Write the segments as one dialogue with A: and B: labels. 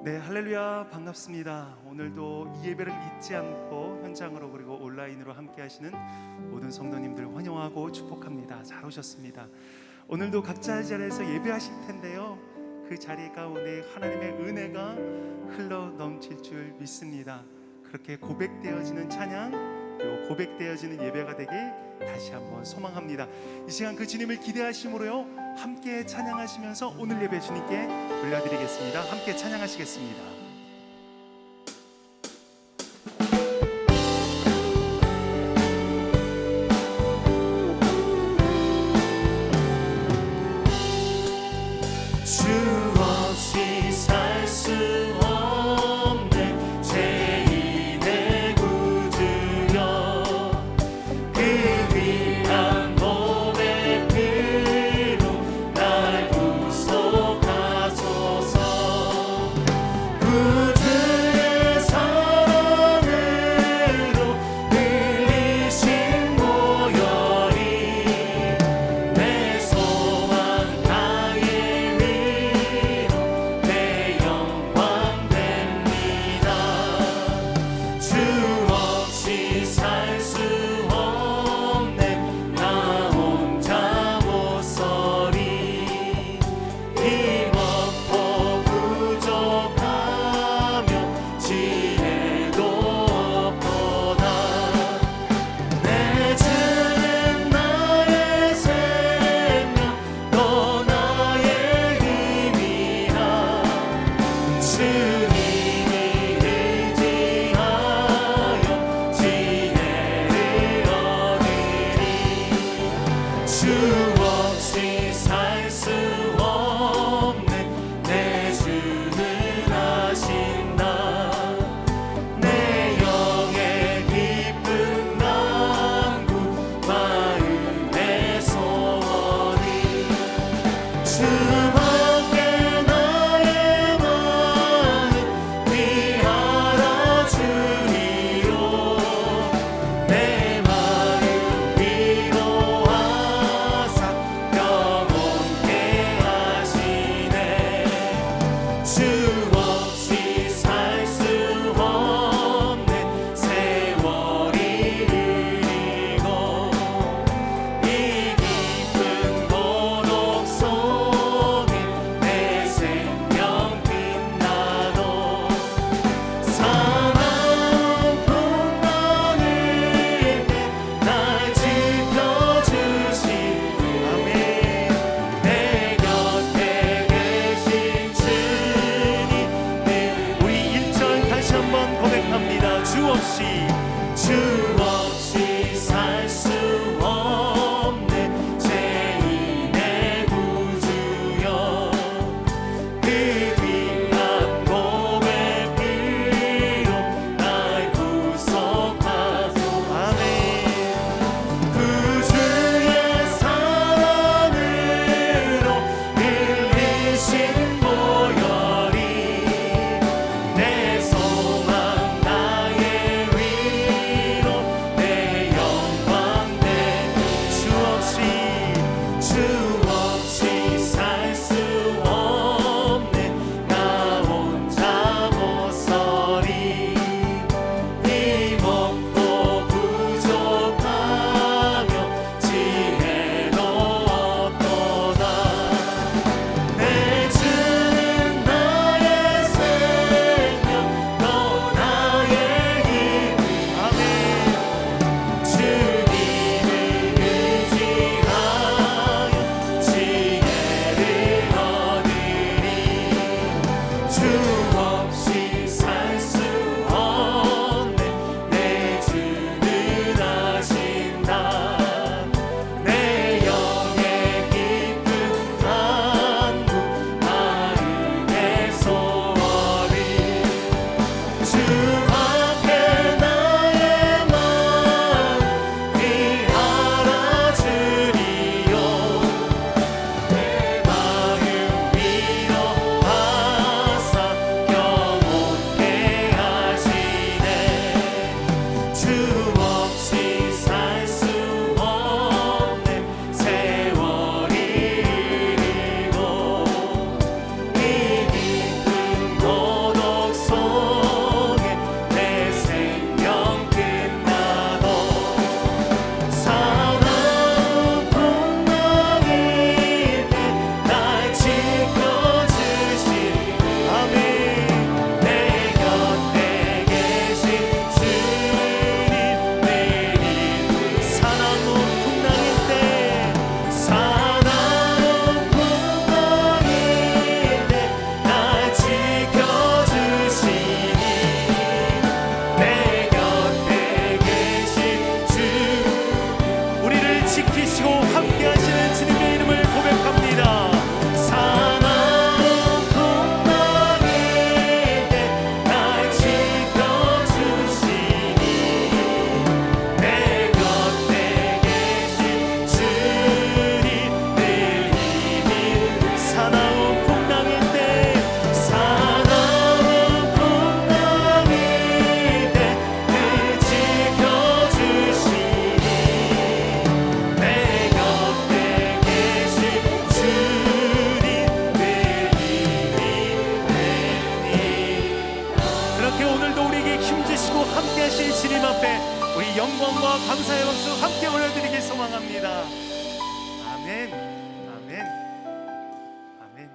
A: 네, 할렐루야, 반갑습니다. 오늘도 이 예배를 잊지 않고 현장으로 그리고 온라인으로 함께 하시는 모든 성도님들 환영하고 축복합니다. 잘 오셨습니다. 오늘도 각자 자리에서 예배하실 텐데요, 그 자리 가운데 하나님의 은혜가 흘러 넘칠 줄 믿습니다. 그렇게 고백되어지는 찬양, 그리고 고백되어지는 예배가 되길 다시 한번 소망합니다. 이 시간 그 주님을 기대하심으로요, 함께 찬양하시면서 오늘 예배 주님께 올려드리겠습니다. 함께 찬양하시겠습니다.
B: 주 없이 살 수 없네 죄인의 구주여 그 귀한 몸의 피로 날 구속하소서 구주의 사랑으로 흘리신 보혈이 내 소망 나의 주 없이 살 수 없네 나 혼자 못 서리 힘없고 부족하며 지혜도 없도다 내 주는 나의 생명 또 나의 힘이라 주님이 의지하여 지혜를 얻으리 주 없이 살 수 없네 내 주는 아신다 내 영의 깊은 간구 마음의 소원이 주밖에 나의 마음 위하여 주리요 내 마음 위로하사 영원케 하시네 주 없이 살 수 없네 세월이 흐리고 이 깊은 고독 속에 내 생명 빛나도 사랑 풍랑을 날 지켜주신 아멘 내 곁에 계신 주님 우리 1절 다시 한번 고백합니다. 주 없이 살 수 없네 죄인의 구주여 그 귀한 몸의 피로 날 구속하소 아멘 구주의 사랑으로 흘리신 보혈이 내 소망 나의 위로
A: 주님 앞에 우리 영광과 감사의 박수 함께 올려드리길 소망합니다. 아멘, 아멘, 아멘.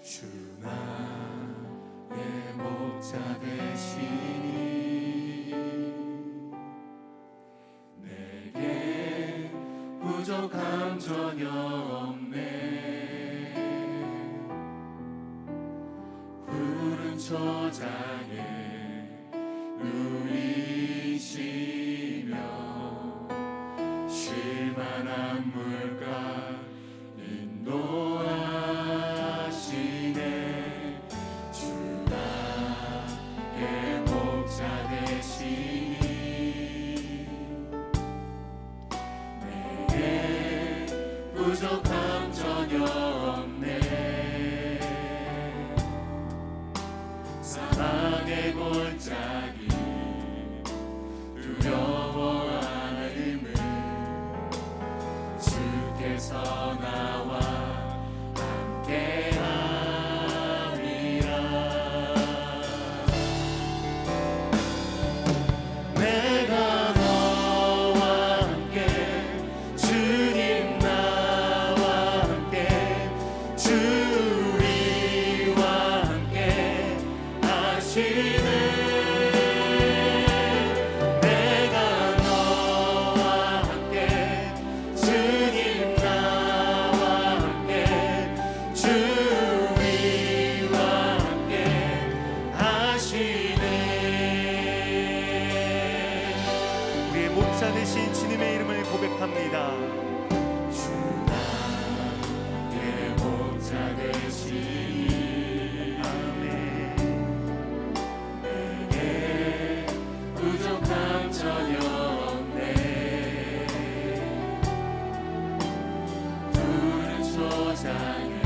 B: 주 나의 목자 되시니 내게 부족함 전혀 없네. 푸른 초장에 누이시며 쉴만한 물가 인도하시네. 주 나의 목자 되시니 내게 부족함 전혀 없네. 사망의 골짜기 두려워 않음을 주께서 나와 함께함이라. 내가 너와 함께 주님 나와 함께 주리와 함께 하시네. 내가 너와 함께 주님 나와 함께 주위와 함께 하시네.
A: 우리의 목자 되신 주님의 이름을 고백합니다.
B: 주 나의 목자 되시니
A: 아멘.
B: 내게 부족함 전혀 없네. 푸른 초장에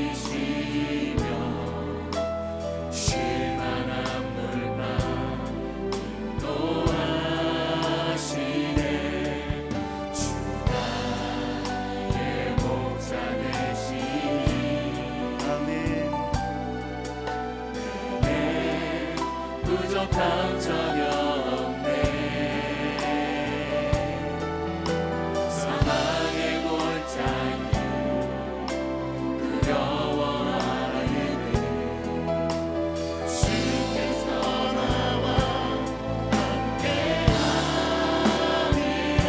B: 누이시며 쉴만한 물가 인도하시네. 주 나의 목자 되시니
A: 아멘.
B: 내게 부족함 전혀 없네. 사망의 골짜기 두려워 않음을 주께서 나와 함께함이라.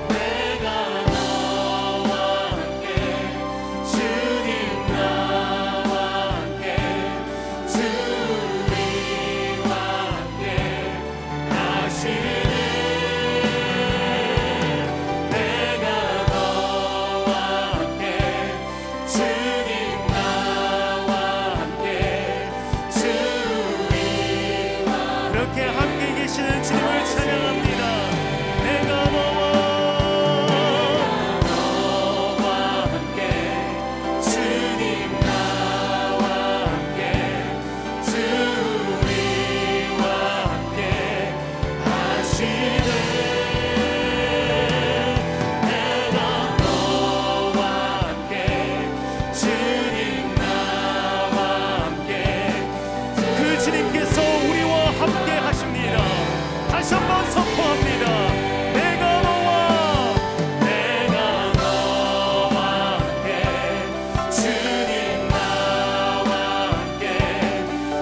B: 내가 너와 함께 주님 나와 함께 주리와 함께 하시네. 내가 너와 함께 주님 나와 함께 주리와
A: 그렇게 함께 계시는 주님을 찬양합니다. 내가
B: 너와 함께 주님 나와 함께 주리와 함께 하시네. 내가 너와 함께 주님 나와 함께
A: 그 주님께서 우리와 함께 하십니다. 다시 한번 선포합니다. 내가 너와
B: 함께 주님 나와 함께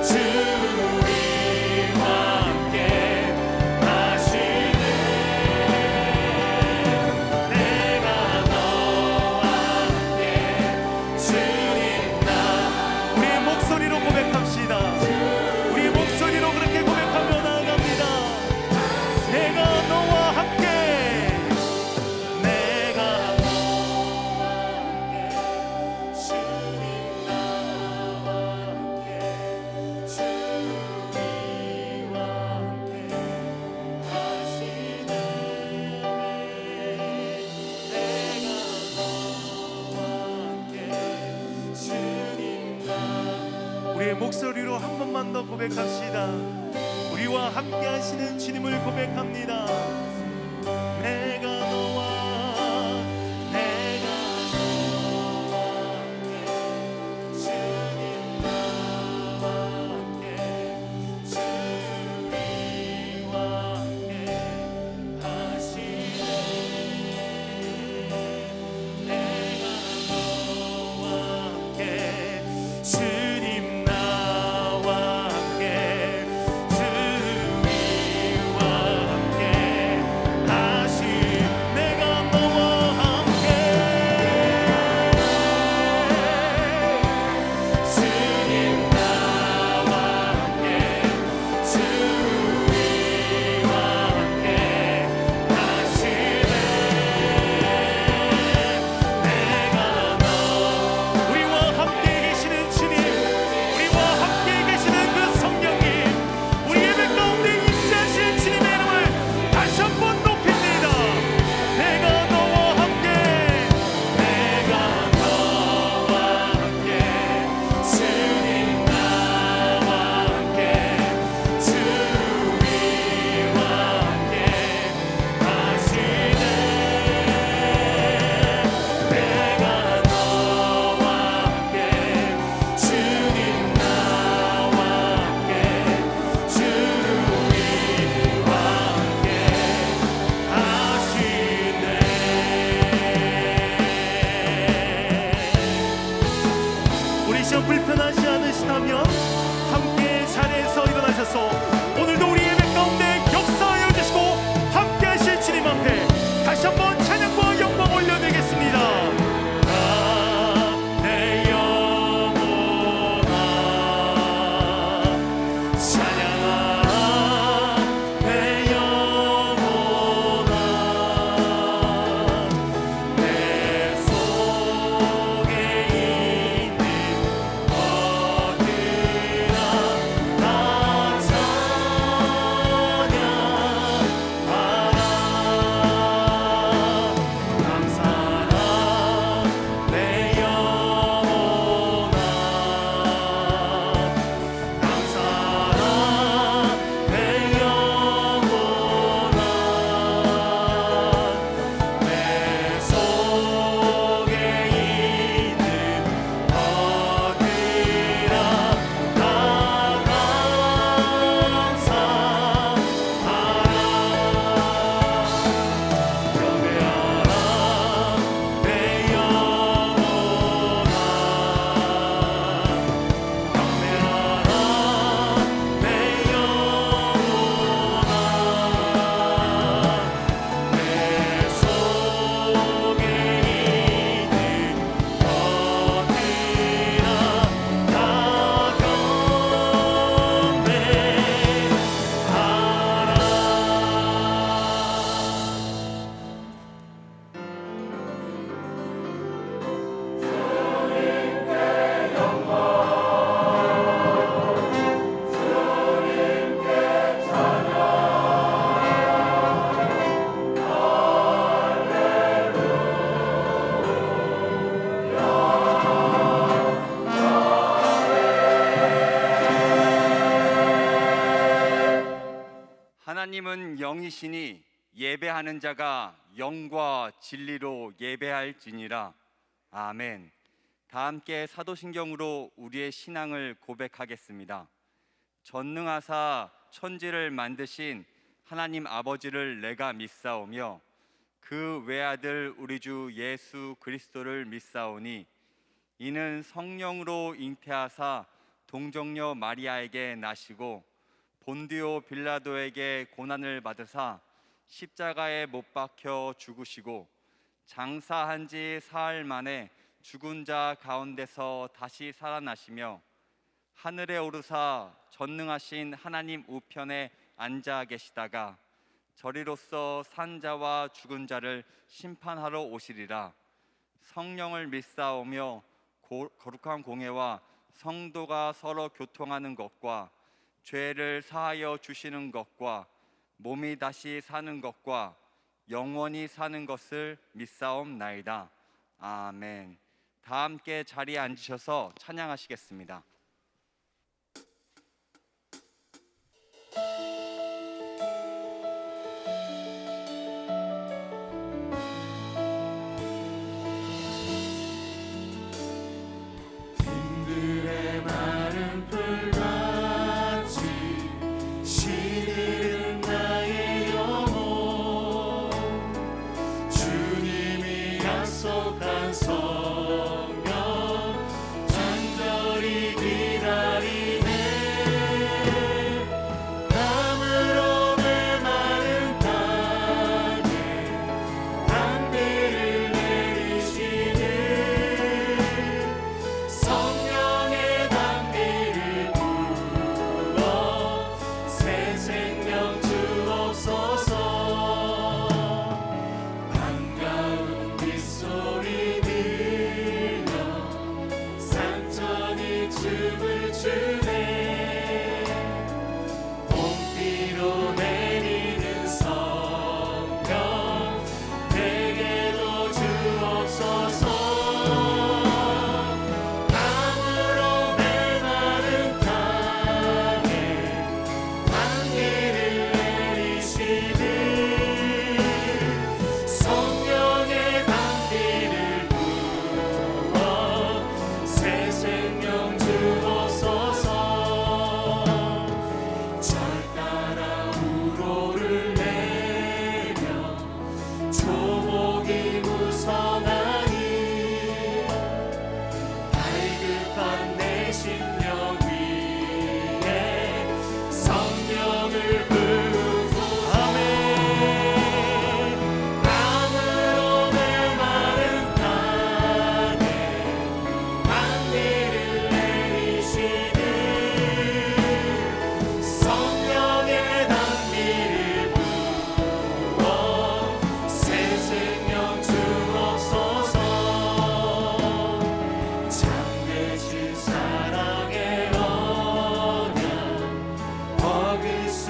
B: 주리와 함께 하시네. 내가 너와 함께 주님
A: 우리의 목소리로 고백합시다. 우리의 목소리로 그렇게 고백하며 나아갑니다. 내가 너와 함께,
B: 내가 너와 함께 주님 나와 함께 주리와 함께 하시네. 내가 너와 함께 주님 나와
A: 우리의 목소리로 한 번만 더 고백합시다. 우리와 함께 하시는 주님을 고백합니다. 내가 너와
B: 주님 나와 함께 주님과 함께 하시네 내가 너와 함께 주님 나와 함께 주님과 함께 하시 내가 너와 함께 주님 나와 함께 주님과 함께 하시네 내가 너
A: 우리와 함께 계시는 주님, 우리와 함께 계시는 그 성령님, 우리 예배 가운데 임재하실 주님의 이름을 다시 한번 높입니다. 내가 너와 함께,
B: 내가 너와 함께 주님 나와 함께 주님과 함께 하시네 내가 너와 함께 주님 나와 함께 주님과 하시네
A: 우리 시험 불편하지 않으시다면 함께 자리에서 일어나셔서 오늘도 우리 예배 가운데 역사하여 주시고 함께 하실 주님 앞에 다시 한번 찬양과 영광 올려드리겠습니다.
B: 내 영혼아 찬양하라 내 영혼아 내 속에 있는 어디나 다 찬양하라 감사라 내 영혼아 감사라 내 영혼아 내 속에 있는 어디나 다 감사하라 경배하라 내 영혼아 경배하라 내 영혼아 내 속에 있는 어디나 다
C: 하나님은 영이시니 예배하는 자가 영과 진리로 예배할지니라. 아멘. 다 함께 사도신경으로 우리의 신앙을 고백하겠습니다. 전능하사 천지를 만드신 하나님 아버지를 내가 믿사오며 그 외아들 우리 주 예수 그리스도를 믿사오니 이는 성령으로 잉태하사 동정녀 마리아에게 나시고 본디오 빌라도에게 고난을 받으사 십자가에 못 박혀 죽으시고 장사한 지 사흘 만에 죽은 자 가운데서 다시 살아나시며 하늘에 오르사 전능하신 하나님 우편에 앉아 계시다가 저리로서 산 자와 죽은 자를 심판하러 오시리라. 성령을 믿사오며 거룩한 공회와 성도가 서로 교통하는 것과 죄를 사하여 주시는 것과 몸이 다시 사는 것과 영원히 사는 것을 믿사옵나이다. 아멘. 다 함께 자리에 앉으셔서 찬양하시겠습니다.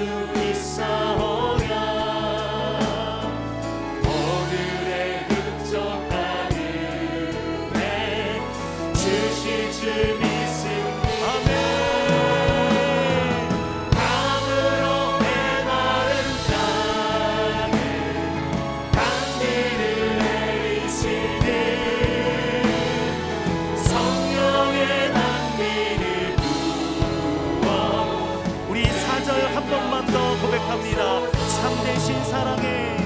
B: 있사오랴 오늘의 흡족한 은혜 주실 줄 믿습니다. 아멘. 감으로 메마른 땅에 강비를 내리시는 성령의 단비를 부어
A: 우리 4절 한 번만 더 고백합니다. 참되신 사랑에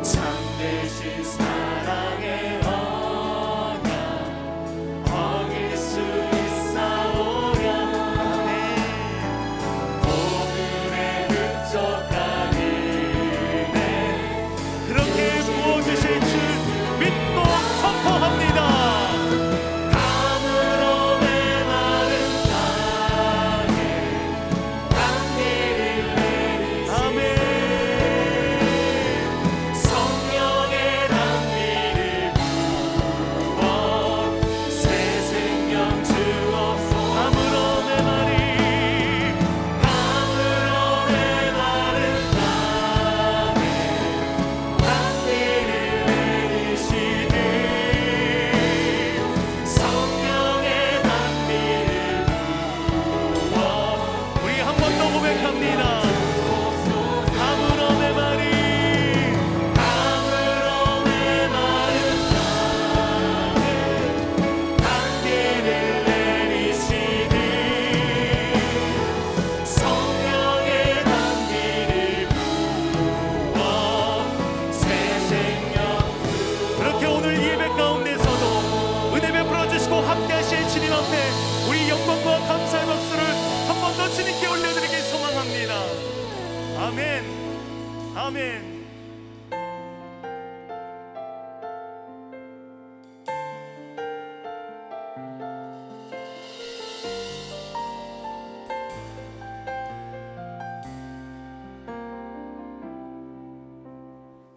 B: 참되신 사랑의 언약 어길 수 있사오랴 오늘의 흡족한 은혜
A: 그렇게 부어주실 줄 믿고 선포합니다.
B: 감으로 메마른 땅에 강비를 내리시는
A: 아멘.
B: 성령의 단비를 부어 새 생명 주옵소서.
A: 감으로 내 말이
B: 감으로 메마른 땅에 단비를 내리시는 성령의 단비를 부어
A: 우리 한 번 더 고백합니다. 감으로 내 말이
B: 감으로 메마른 땅에 단비를 내리시는 성령의 단비를 부어 새 생명
A: 그렇게 오늘 예배 가운데서도 은혜 베풀어 주시고 함께하실 주님 앞에 우리 영광과 감사의 박수를 한 번 더 주님께 올려드리길 소망합니다. 아멘. 아멘.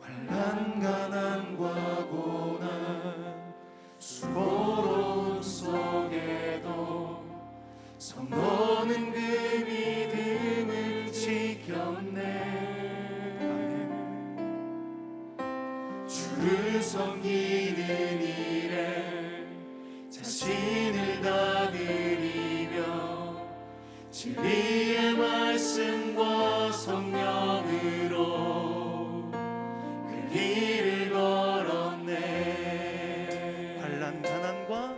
B: 환난 가난과 고난 수고로움 속에도 성도는 그 믿음을 지켰네. 주를 섬기는 일에 자신을 다 드리며 진리의 말씀과 성령으로 그 길을 걸었네.
A: 환난 가난과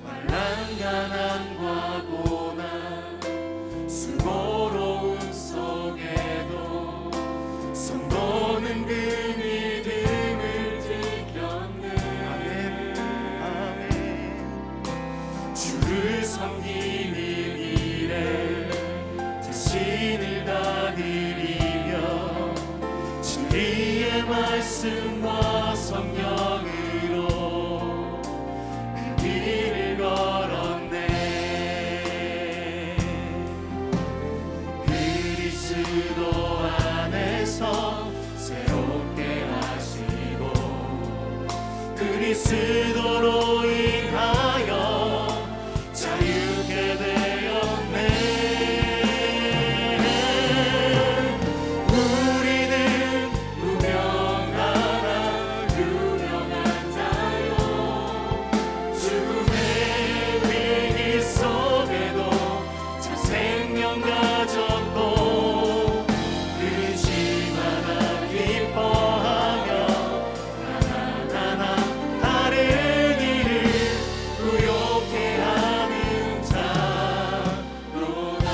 B: 환난 가난과 고난 수고로움 속에도 성도는 그 믿음을 지켰네.
A: 아멘.
B: 주를 섬기는 일에 자신을 다 드리며 진리의 말씀과 성령으로 그 길을 걸었네. 그리스도 안에서 새롭게 하시고 그리스도로 인하여 자유케 되었네. 우리는 유명한 자요 죽음의 위기 속에도 참 생명 가졌고 의심하나 기뻐하며 하나하나 다른 일을 부욕해 하는 자로다.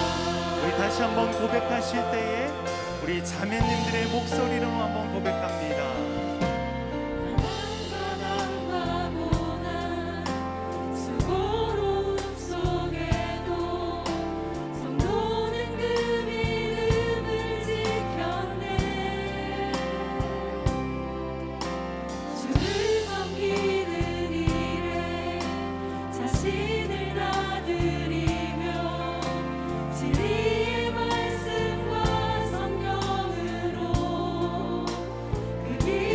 A: 우리 다시 한번 고백하실 때에 우리 자매님들의 목소리로 한번 고백합니다.
D: 가난과 고난 수고로움 속에도 성도는 그 믿음을 지켰네. 주를 섬기는 일에 자신을 다 드리며 진리의 말씀과 성령으로 그 길을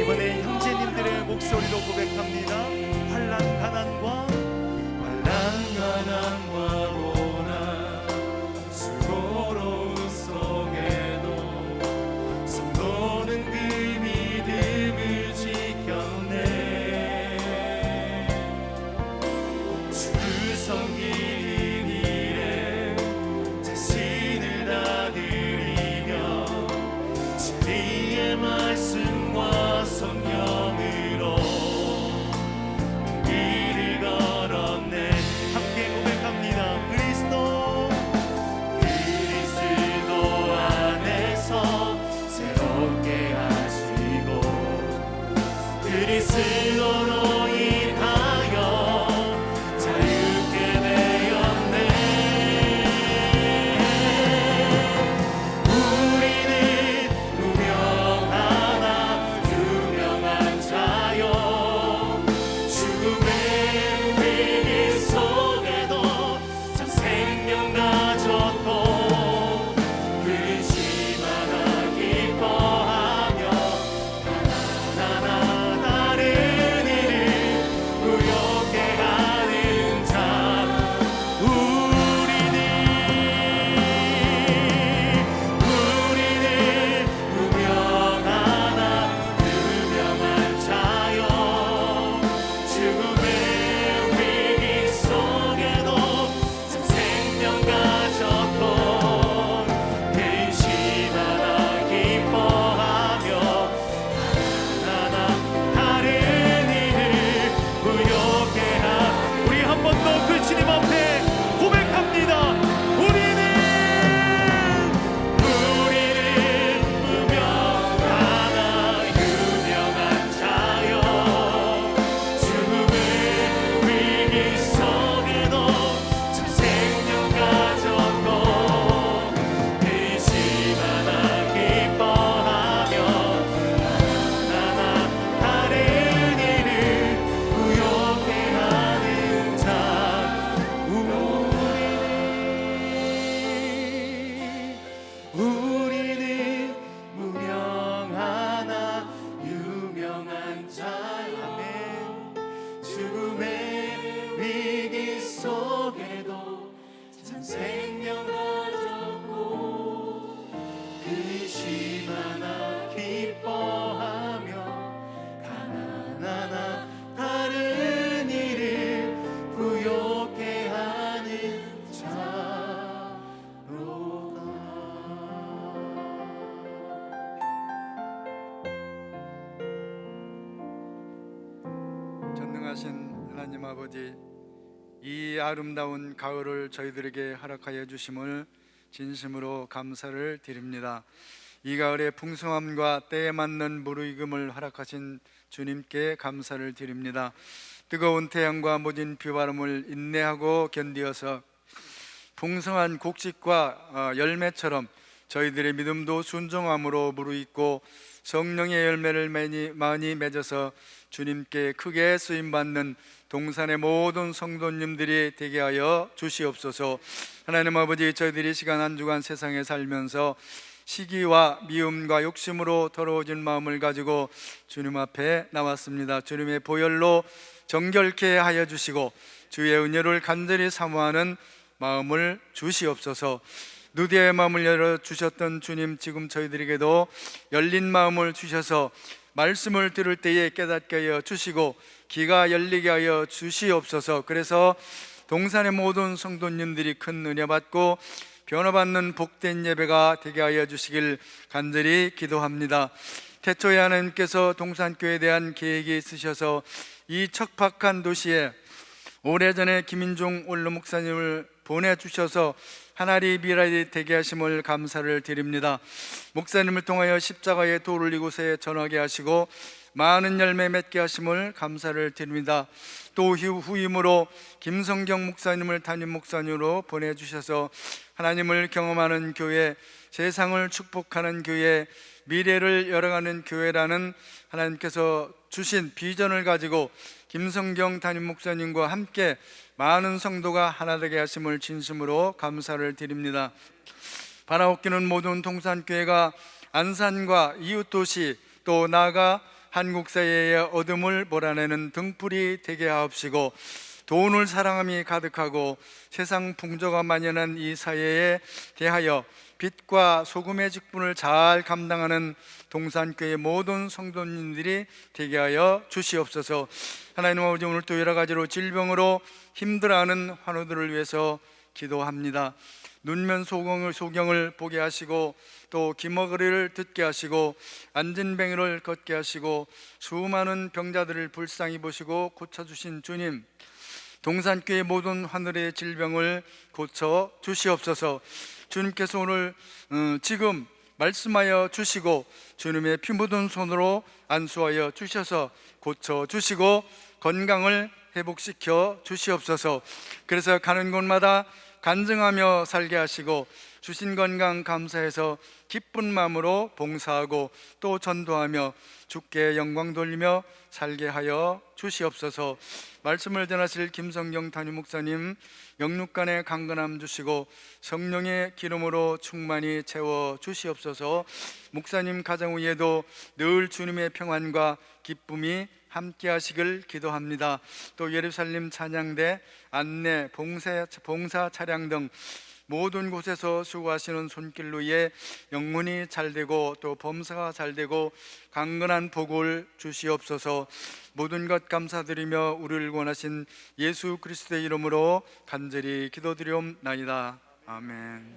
E: 전능하신 하나님 아버지, 이 아름다운 가을을 저희들에게 허락하여 주심을 진심으로 감사를 드립니다. 이 가을의 풍성함과 때에 맞는 무르익음을 허락하신 주님께 감사를 드립니다. 뜨거운 태양과 모진 비바람을 인내하고 견디어서 풍성한 곡식과 열매처럼 저희들의 믿음도 순종함으로 무르익고 성령의 열매를 많이 맺어서 주님께 크게 쓰임받는 동산의 모든 성도님들이 되게 하여 주시옵소서. 하나님 아버지, 저희들이 시간 한 주간 세상에 살면서 시기와 미움과 욕심으로 더러워진 마음을 가지고 주님 앞에 나왔습니다. 주님의 보혈로 정결케 하여 주시고 주의 은혜를 간절히 사모하는 마음을 주시옵소서. 누디의 마음을 열어주셨던 주님, 지금 저희들에게도 열린 마음을 주셔서 말씀을 들을 때에 깨닫게 하여 주시고 귀가 열리게 하여 주시옵소서. 그래서 동산의 모든 성도님들이 큰 은혜 받고 변화받는 복된 예배가 되게 하여 주시길 간절히 기도합니다. 태초에 하나님께서 동산교회에 대한 계획이 있으셔서 이 척박한 도시에 오래전에 김인종 원로 목사님을 보내주셔서 하나리 미라이 되게 하심을 감사를 드립니다. 목사님을 통하여 십자가의 도를 이곳에 전하게 하시고 많은 열매 맺게 하심을 감사를 드립니다. 또 후임으로 김성경 목사님을 담임 목사님으로 보내주셔서 하나님을 경험하는 교회, 세상을 축복하는 교회, 미래를 열어가는 교회라는 하나님께서 주신 비전을 가지고 김성경 담임 목사님과 함께 많은 성도가 하나 되게 하심을 진심으로 감사를 드립니다. 바라옵기는 모든 동산교회가 안산과 이웃도시 또 나아가 한국 사회의 어둠을 몰아내는 등불이 되게 하옵시고, 돈을 사랑함이 가득하고 세상 풍조가 만연한 이 사회에 대하여 빛과 소금의 직분을 잘 감당하는 동산교회 모든 성도님들이 되게 하여 주시옵소서. 하나님 아버지, 오늘 또 여러 가지로 질병으로 힘들어하는 환우들을 위해서 기도합니다. 눈면 소경을 보게 하시고 또 귀머거리를 듣게 하시고 안진뱅이를 걷게 하시고 수많은 병자들을 불쌍히 보시고 고쳐주신 주님, 동산교회 모든 하늘의 질병을 고쳐 주시옵소서. 주님께서 오늘 지금 말씀하여 주시고 주님의 피 묻은 손으로 안수하여 주셔서 고쳐 주시고 건강을 회복시켜 주시옵소서. 그래서 가는 곳마다 간증하며 살게 하시고 주신 건강 감사해서 기쁜 마음으로 봉사하고 또 전도하며 주께 영광 돌리며 살게 하여 주시옵소서. 말씀을 전하실 김성경 담임 목사님 영육간에 강건함 주시고 성령의 기름으로 충만히 채워 주시옵소서. 목사님 가정 위에도 늘 주님의 평안과 기쁨이 함께 하시길 기도합니다. 또 예루살렘 찬양대, 안내, 봉사 차량 등 모든 곳에서 수고하시는 손길 위에 영문이 잘되고 또 범사가 잘되고 강건한 복을 주시옵소서. 모든 것 감사드리며 우리를 원하신 예수 그리스도의 이름으로 간절히 기도드리옵나이다. 아멘.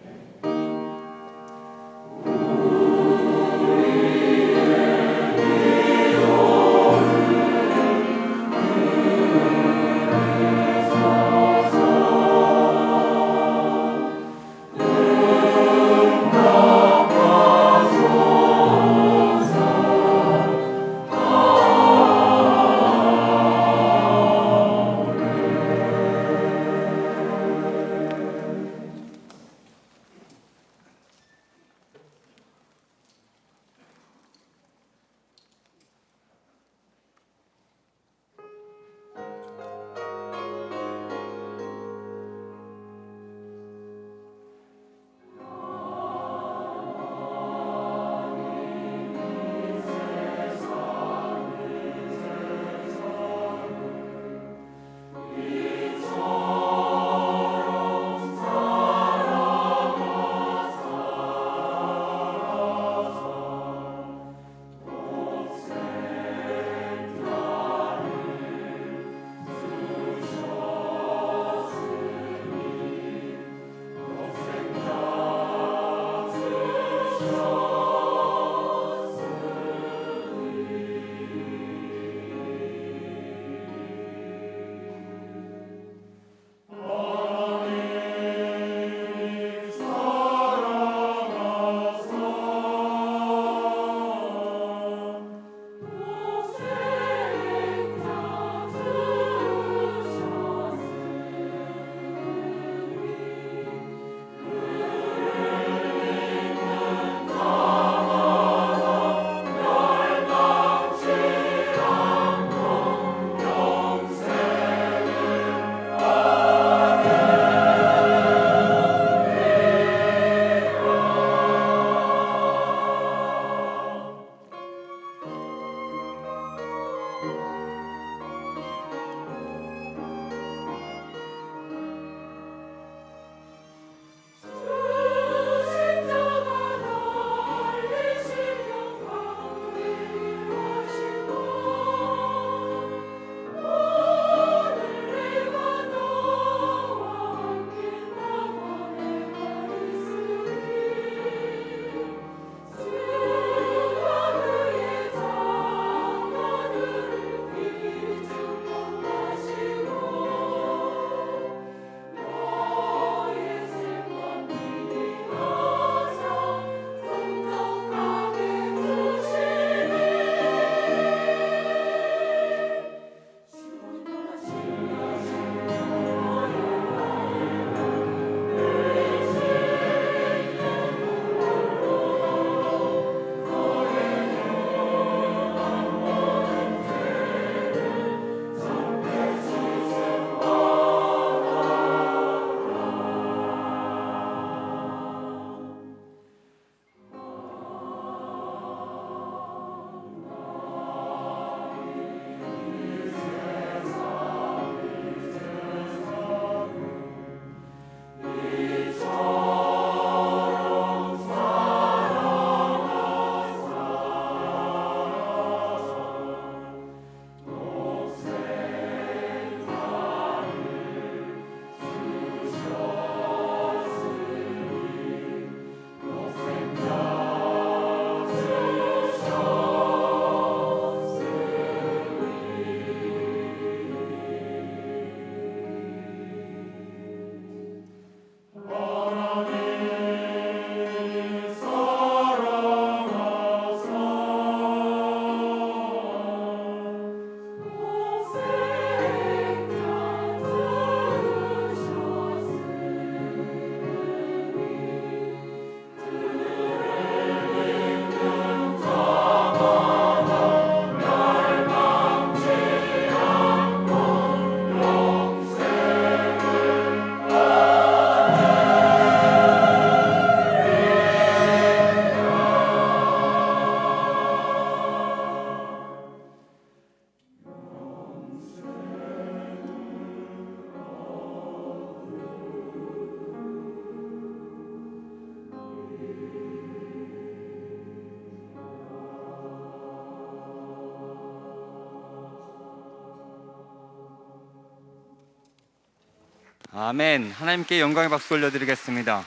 C: 아멘. 하나님께 영광의 박수 올려드리겠습니다.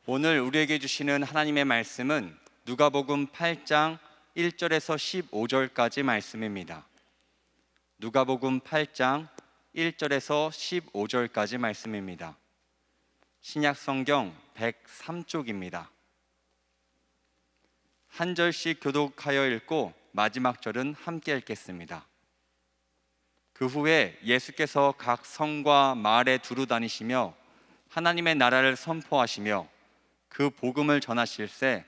C: 오늘 우리에게 주시는 하나님의 말씀은 누가복음 8장 1절에서 15절까지 말씀입니다. 누가복음 8장 1절에서 15절까지 말씀입니다. 신약 성경 103쪽입니다. 한 절씩 교독하여 읽고 마지막 절은 함께 읽겠습니다. 그 후에 예수께서 각 성과 마을에 두루 다니시며 하나님의 나라를 선포하시며 그 복음을 전하실새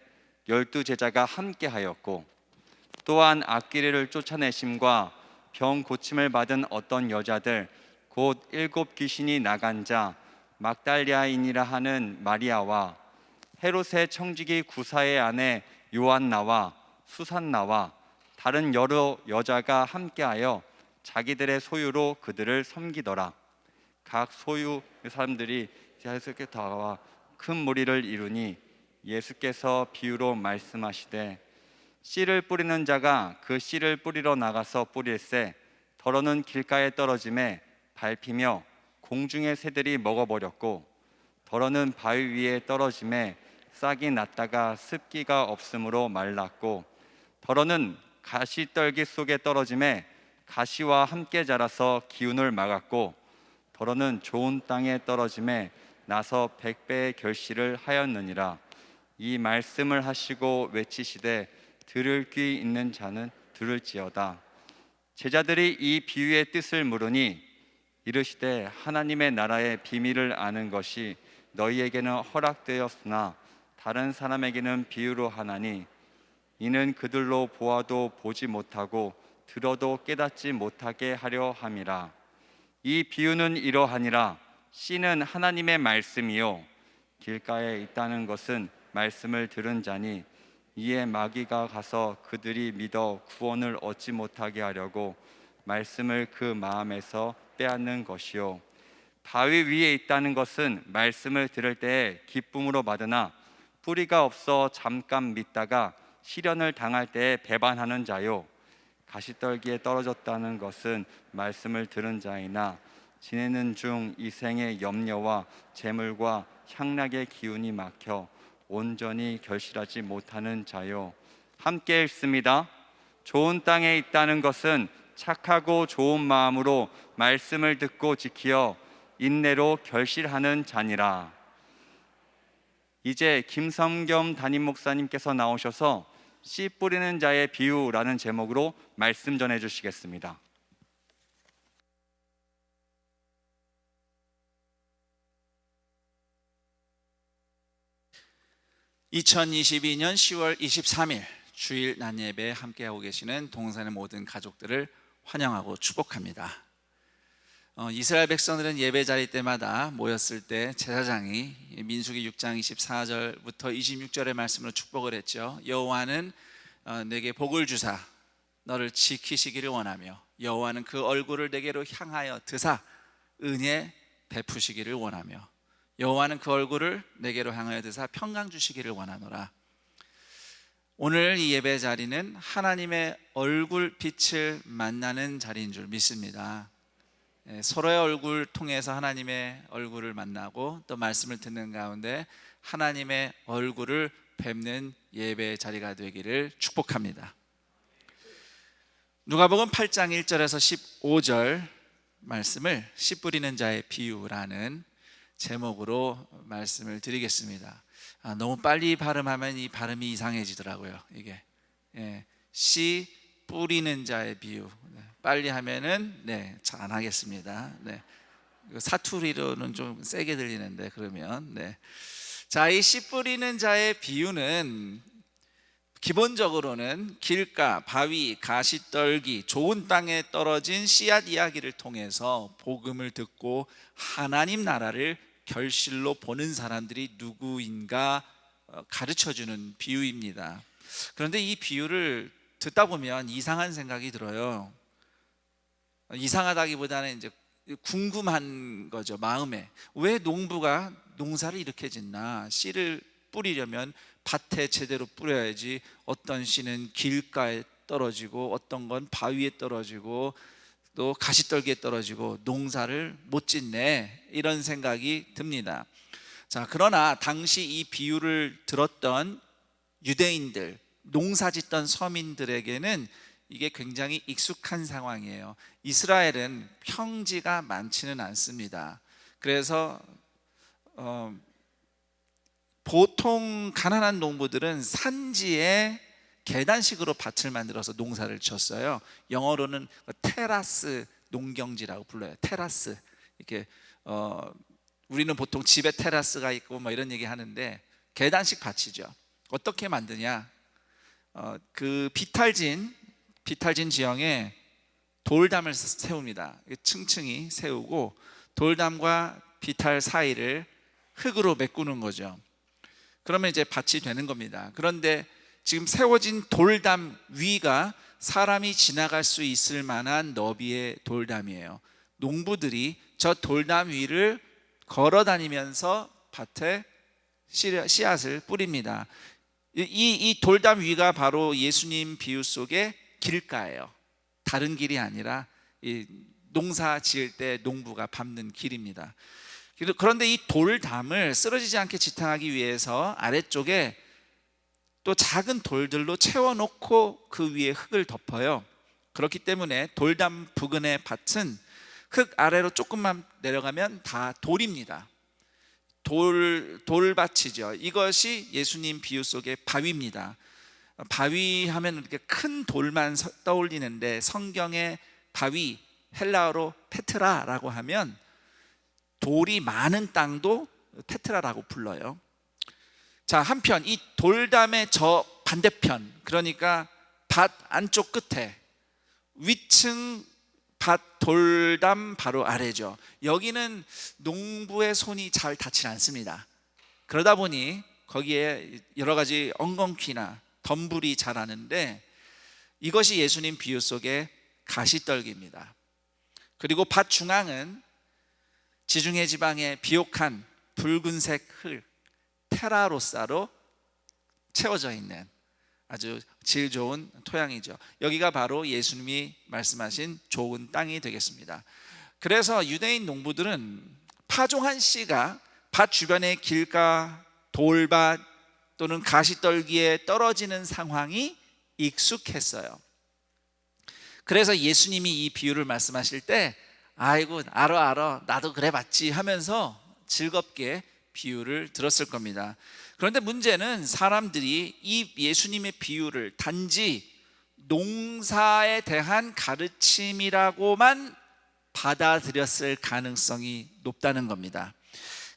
C: 12 제자가 함께하였고, 또한 악귀를 쫓아내심과 병 고침을 받은 어떤 여자들 곧 7 귀신이 나간 자 막달리아인이라 하는 마리아와 헤롯의 청지기 구사의 아내 요한나와 수산나와 다른 여러 여자가 함께하여 자기들의 소유로 그들을 섬기더라. 각 소유 사람들이 예수께 다가와 큰 무리를 이루니 예수께서 비유로 말씀하시되 씨를 뿌리는 자가 그 씨를 뿌리러 나가서 뿌릴새 더러는 길가에 떨어짐에 밟히며 공중의 새들이 먹어버렸고, 더러는 바위 위에 떨어짐에 싹이 났다가 습기가 없으므로 말랐고, 더러는 가시떨기 속에 떨어짐에 가시와 함께 자라서 기운을 막았고, 더러는 좋은 땅에 떨어짐에 나서 100배의 결실을 하였느니라. 이 말씀을 하시고 외치시되 들을 귀 있는 자는 들을지어다. 제자들이 이 비유의 뜻을 물으니 이르시되 하나님의 나라의 비밀을 아는 것이 너희에게는 허락되었으나 다른 사람에게는 비유로 하나니, 이는 그들로 보아도 보지 못하고 들어도 깨닫지 못하게 하려 함이라. 이 비유는 이러하니라. 씨는 하나님의 말씀이요 길가에 있다는 것은 말씀을 들은 자니, 이에 마귀가 가서 그들이 믿어 구원을 얻지 못하게 하려고 말씀을 그 마음에서 빼앗는 것이요, 바위 위에 있다는 것은 말씀을 들을 때에 기쁨으로 받으나 뿌리가 없어 잠깐 믿다가 시련을 당할 때에 배반하는 자요, 가시떨기에 떨어졌다는 것은 말씀을 들은 자이나 지내는 중 이 생의 염려와 재물과 향락의 기운이 막혀 온전히 결실하지 못하는 자요. 함께 읽습니다. 좋은 땅에 있다는 것은 착하고 좋은 마음으로 말씀을 듣고 지키어 인내로 결실하는 자니라. 이제 김성겸 담임 목사님께서 나오셔서 씨 뿌리는 자의 비유라는 제목으로 말씀 전해 주시겠습니다.
F: (2022년 10월 23일) 주일 낮 예배에 함께하고 계시는 동산의 모든 가족들을 환영하고 축복합니다. 이스라엘 백성들은 예배 자리 때마다 모였을 때 제사장이 민수기 6장 24절부터 26절의 말씀으로 축복을 했죠. 여호와는 내게 복을 주사 너를 지키시기를 원하며, 여호와는 그 얼굴을 내게로 향하여 드사 은혜 베푸시기를 원하며, 여호와는 그 얼굴을 내게로 향하여 드사 평강 주시기를 원하노라. 오늘 이 예배 자리는 하나님의 얼굴 빛을 만나는 자리인 줄 믿습니다. 서로의 얼굴 통해서 하나님의 얼굴을 만나고 또 말씀을 듣는 가운데 하나님의 얼굴을 뵙는 예배 자리가 되기를 축복합니다. 누가복음 8장 1절에서 15절 말씀을 씨 뿌리는 자의 비유라는 제목으로 말씀을 드리겠습니다. 너무 빨리 발음하면 이 발음이 이상해지더라고요. 이게 씨 뿌리는 자의 비유. 빨리 하면은 잘 안 하겠습니다. 사투리로는 좀 세게 들리는데 그러면 자, 이 씨 뿌리는 자의 비유는 기본적으로는 길가, 바위, 가시떨기, 좋은 땅에 떨어진 씨앗 이야기를 통해서 복음을 듣고 하나님 나라를 결실로 보는 사람들이 누구인가 가르쳐주는 비유입니다. 그런데 이 비유를 듣다 보면 이상한 생각이 들어요. 이상하다기보다는 이제 궁금한 거죠. 마음에 왜 농부가 농사를 이렇게 짓나? 씨를 뿌리려면 밭에 제대로 뿌려야지. 어떤 씨는 길가에 떨어지고 어떤 건 바위에 떨어지고 또 가시떨기에 떨어지고 농사를 못 짓네, 이런 생각이 듭니다. 자, 그러나 당시 이 비유를 들었던 유대인들, 농사 짓던 서민들에게는 이게 굉장히 익숙한 상황이에요. 이스라엘은 평지가 많지는 않습니다. 그래서 보통 가난한 농부들은 산지에 계단식으로 밭을 만들어서 농사를 졌어요. 영어로는 테라스 농경지라고 불러요. 테라스. 이렇게 우리는 보통 집에 테라스가 있고 뭐 이런 얘기 하는데 계단식 밭이죠. 어떻게 만드냐? 그 비탈진 지형에 돌담을 세웁니다. 층층이 세우고 돌담과 비탈 사이를 흙으로 메꾸는 거죠. 그러면 이제 밭이 되는 겁니다. 그런데 지금 세워진 돌담 위가 사람이 지나갈 수 있을 만한 너비의 돌담이에요. 농부들이 저 돌담 위를 걸어 다니면서 밭에 씨앗을 뿌립니다. 이 돌담 위가 바로 예수님 비유 속의 길가예요. 다른 길이 아니라 이 농사 지을 때 농부가 밟는 길입니다. 그런데 이 돌담을 쓰러지지 않게 지탱하기 위해서 아래쪽에 또 작은 돌들로 채워놓고 그 위에 흙을 덮어요. 그렇기 때문에 돌담 부근의 밭은 흙 아래로 조금만 내려가면 다 돌입니다. 돌밭이죠. 이것이 예수님 비유 속의 바위입니다. 바위 하면 이렇게 큰 돌만 떠올리는데 성경의 바위, 헬라어로 페트라라고 하면 돌이 많은 땅도 페트라라고 불러요. 자, 한편 이 돌담의 저 반대편, 그러니까 밭 안쪽 끝에 위층 밭 돌담 바로 아래죠. 여기는 농부의 손이 잘 닿지 않습니다. 그러다 보니 거기에 여러 가지 엉겅퀴나 덤불이 자라는데 이것이 예수님 비유 속의 가시떨기입니다. 그리고 밭 중앙은 지중해 지방의 비옥한 붉은색 흙, 테라로사로 채워져 있는 아주 질 좋은 토양이죠. 여기가 바로 예수님이 말씀하신 좋은 땅이 되겠습니다. 그래서 유대인 농부들은 파종 한 씨가 밭 주변의 길가, 돌밭 또는 가시떨기에 떨어지는 상황이 익숙했어요. 그래서 예수님이 이 비유를 말씀하실 때 아이고 알아 나도 그래 봤지 하면서 즐겁게 비유를 들었을 겁니다. 그런데 문제는 사람들이 이 예수님의 비유를 단지 농사에 대한 가르침이라고만 받아들였을 가능성이 높다는 겁니다.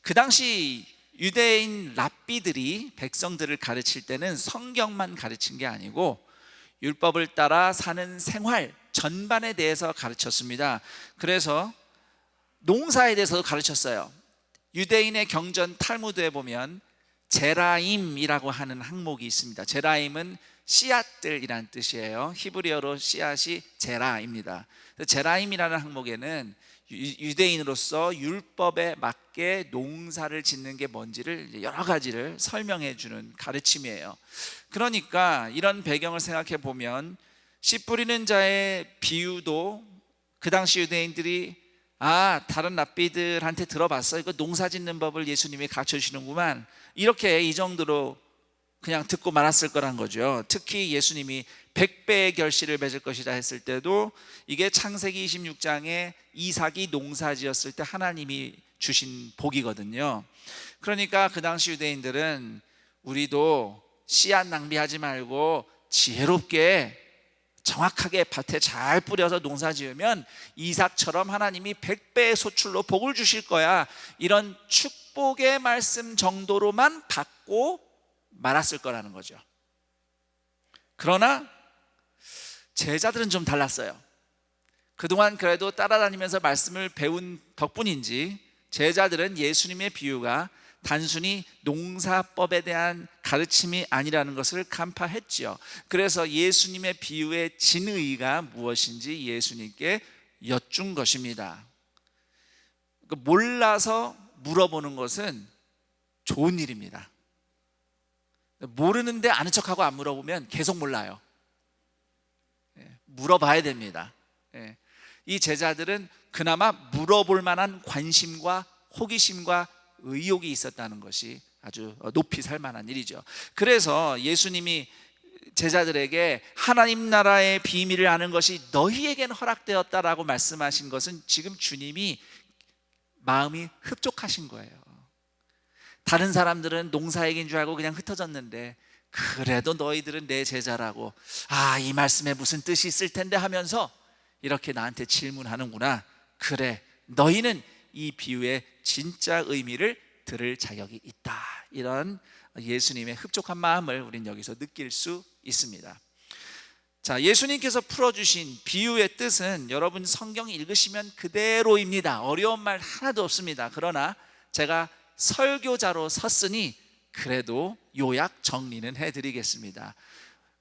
F: 그 당시 유대인 랍비들이 백성들을 가르칠 때는 성경만 가르친 게 아니고 율법을 따라 사는 생활 전반에 대해서 가르쳤습니다. 그래서 농사에 대해서도 가르쳤어요. 유대인의 경전 탈무드에 보면 제라임이라고 하는 항목이 있습니다. 제라임은 씨앗들이란 뜻이에요. 히브리어로 씨앗이 제라입니다. 제라임이라는 항목에는 유대인으로서 율법에 맞게 농사를 짓는 게 뭔지를 여러 가지를 설명해 주는 가르침이에요. 그러니까 이런 배경을 생각해 보면 씨 뿌리는 자의 비유도 그 당시 유대인들이 다른 랍비들한테 들어봤어. 이거 농사 짓는 법을 예수님이 가르쳐 주시는구만. 이렇게 이 정도로 그냥 듣고 말았을 거란 거죠. 특히 예수님이 100배의 결실을 맺을 것이다 했을 때도 이게 창세기 26장에 이삭이 농사 지었을 때 하나님이 주신 복이거든요. 그러니까 그 당시 유대인들은 우리도 씨앗 낭비하지 말고 지혜롭게 정확하게 밭에 잘 뿌려서 농사 지으면 이삭처럼 하나님이 100배의 소출로 복을 주실 거야. 이런 축복의 말씀 정도로만 받고 말았을 거라는 거죠. 그러나 제자들은 좀 달랐어요. 그동안 그래도 따라다니면서 말씀을 배운 덕분인지 제자들은 예수님의 비유가 단순히 농사법에 대한 가르침이 아니라는 것을 간파했지요. 그래서 예수님의 비유의 진의가 무엇인지 예수님께 여쭌 것입니다. 몰라서 물어보는 것은 좋은 일입니다. 모르는데 아는 척하고 안 물어보면 계속 몰라요. 물어봐야 됩니다. 이 제자들은 그나마 물어볼 만한 관심과 호기심과 의욕이 있었다는 것이 아주 높이 살 만한 일이죠. 그래서 예수님이 제자들에게 하나님 나라의 비밀을 아는 것이 너희에게는 허락되었다라고 말씀하신 것은 지금 주님이 마음이 흡족하신 거예요. 다른 사람들은 농사얘기인 줄 알고 그냥 흩어졌는데 그래도 너희들은 내 제자라고, 이 말씀에 무슨 뜻이 있을 텐데 하면서 이렇게 나한테 질문하는구나. 그래, 너희는 이 비유의 진짜 의미를 들을 자격이 있다. 이런 예수님의 흡족한 마음을 우린 여기서 느낄 수 있습니다. 자, 예수님께서 풀어주신 비유의 뜻은 여러분 성경 읽으시면 그대로입니다. 어려운 말 하나도 없습니다. 그러나 제가 설교자로 섰으니 그래도 요약 정리는 해드리겠습니다.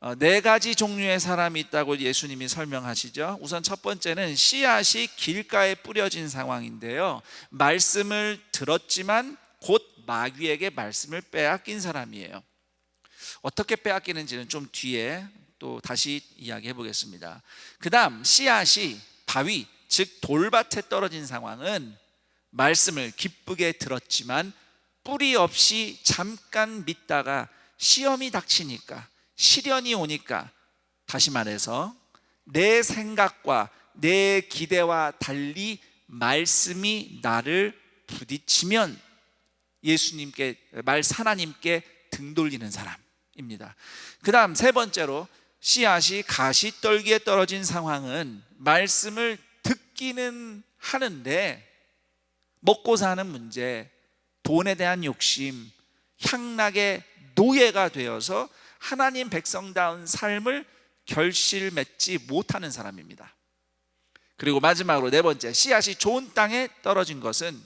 F: 4가지 종류의 사람이 있다고 예수님이 설명하시죠. 우선 첫 번째는 씨앗이 길가에 뿌려진 상황인데요, 말씀을 들었지만 곧 마귀에게 말씀을 빼앗긴 사람이에요. 어떻게 빼앗기는지는 좀 뒤에 또 다시 이야기해 보겠습니다. 그 다음 씨앗이 바위, 즉 돌밭에 떨어진 상황은 말씀을 기쁘게 들었지만 뿌리 없이 잠깐 믿다가 시험이 닥치니까, 시련이 오니까, 다시 말해서 내 생각과 내 기대와 달리 말씀이 나를 부딪히면 예수님께, 하나님께 등 돌리는 사람입니다. 그 다음 세 번째로 씨앗이 가시떨기에 떨어진 상황은 말씀을 듣기는 하는데 먹고 사는 문제, 돈에 대한 욕심, 향락의 노예가 되어서 하나님 백성다운 삶을 결실 맺지 못하는 사람입니다. 그리고 마지막으로 네 번째, 씨앗이 좋은 땅에 떨어진 것은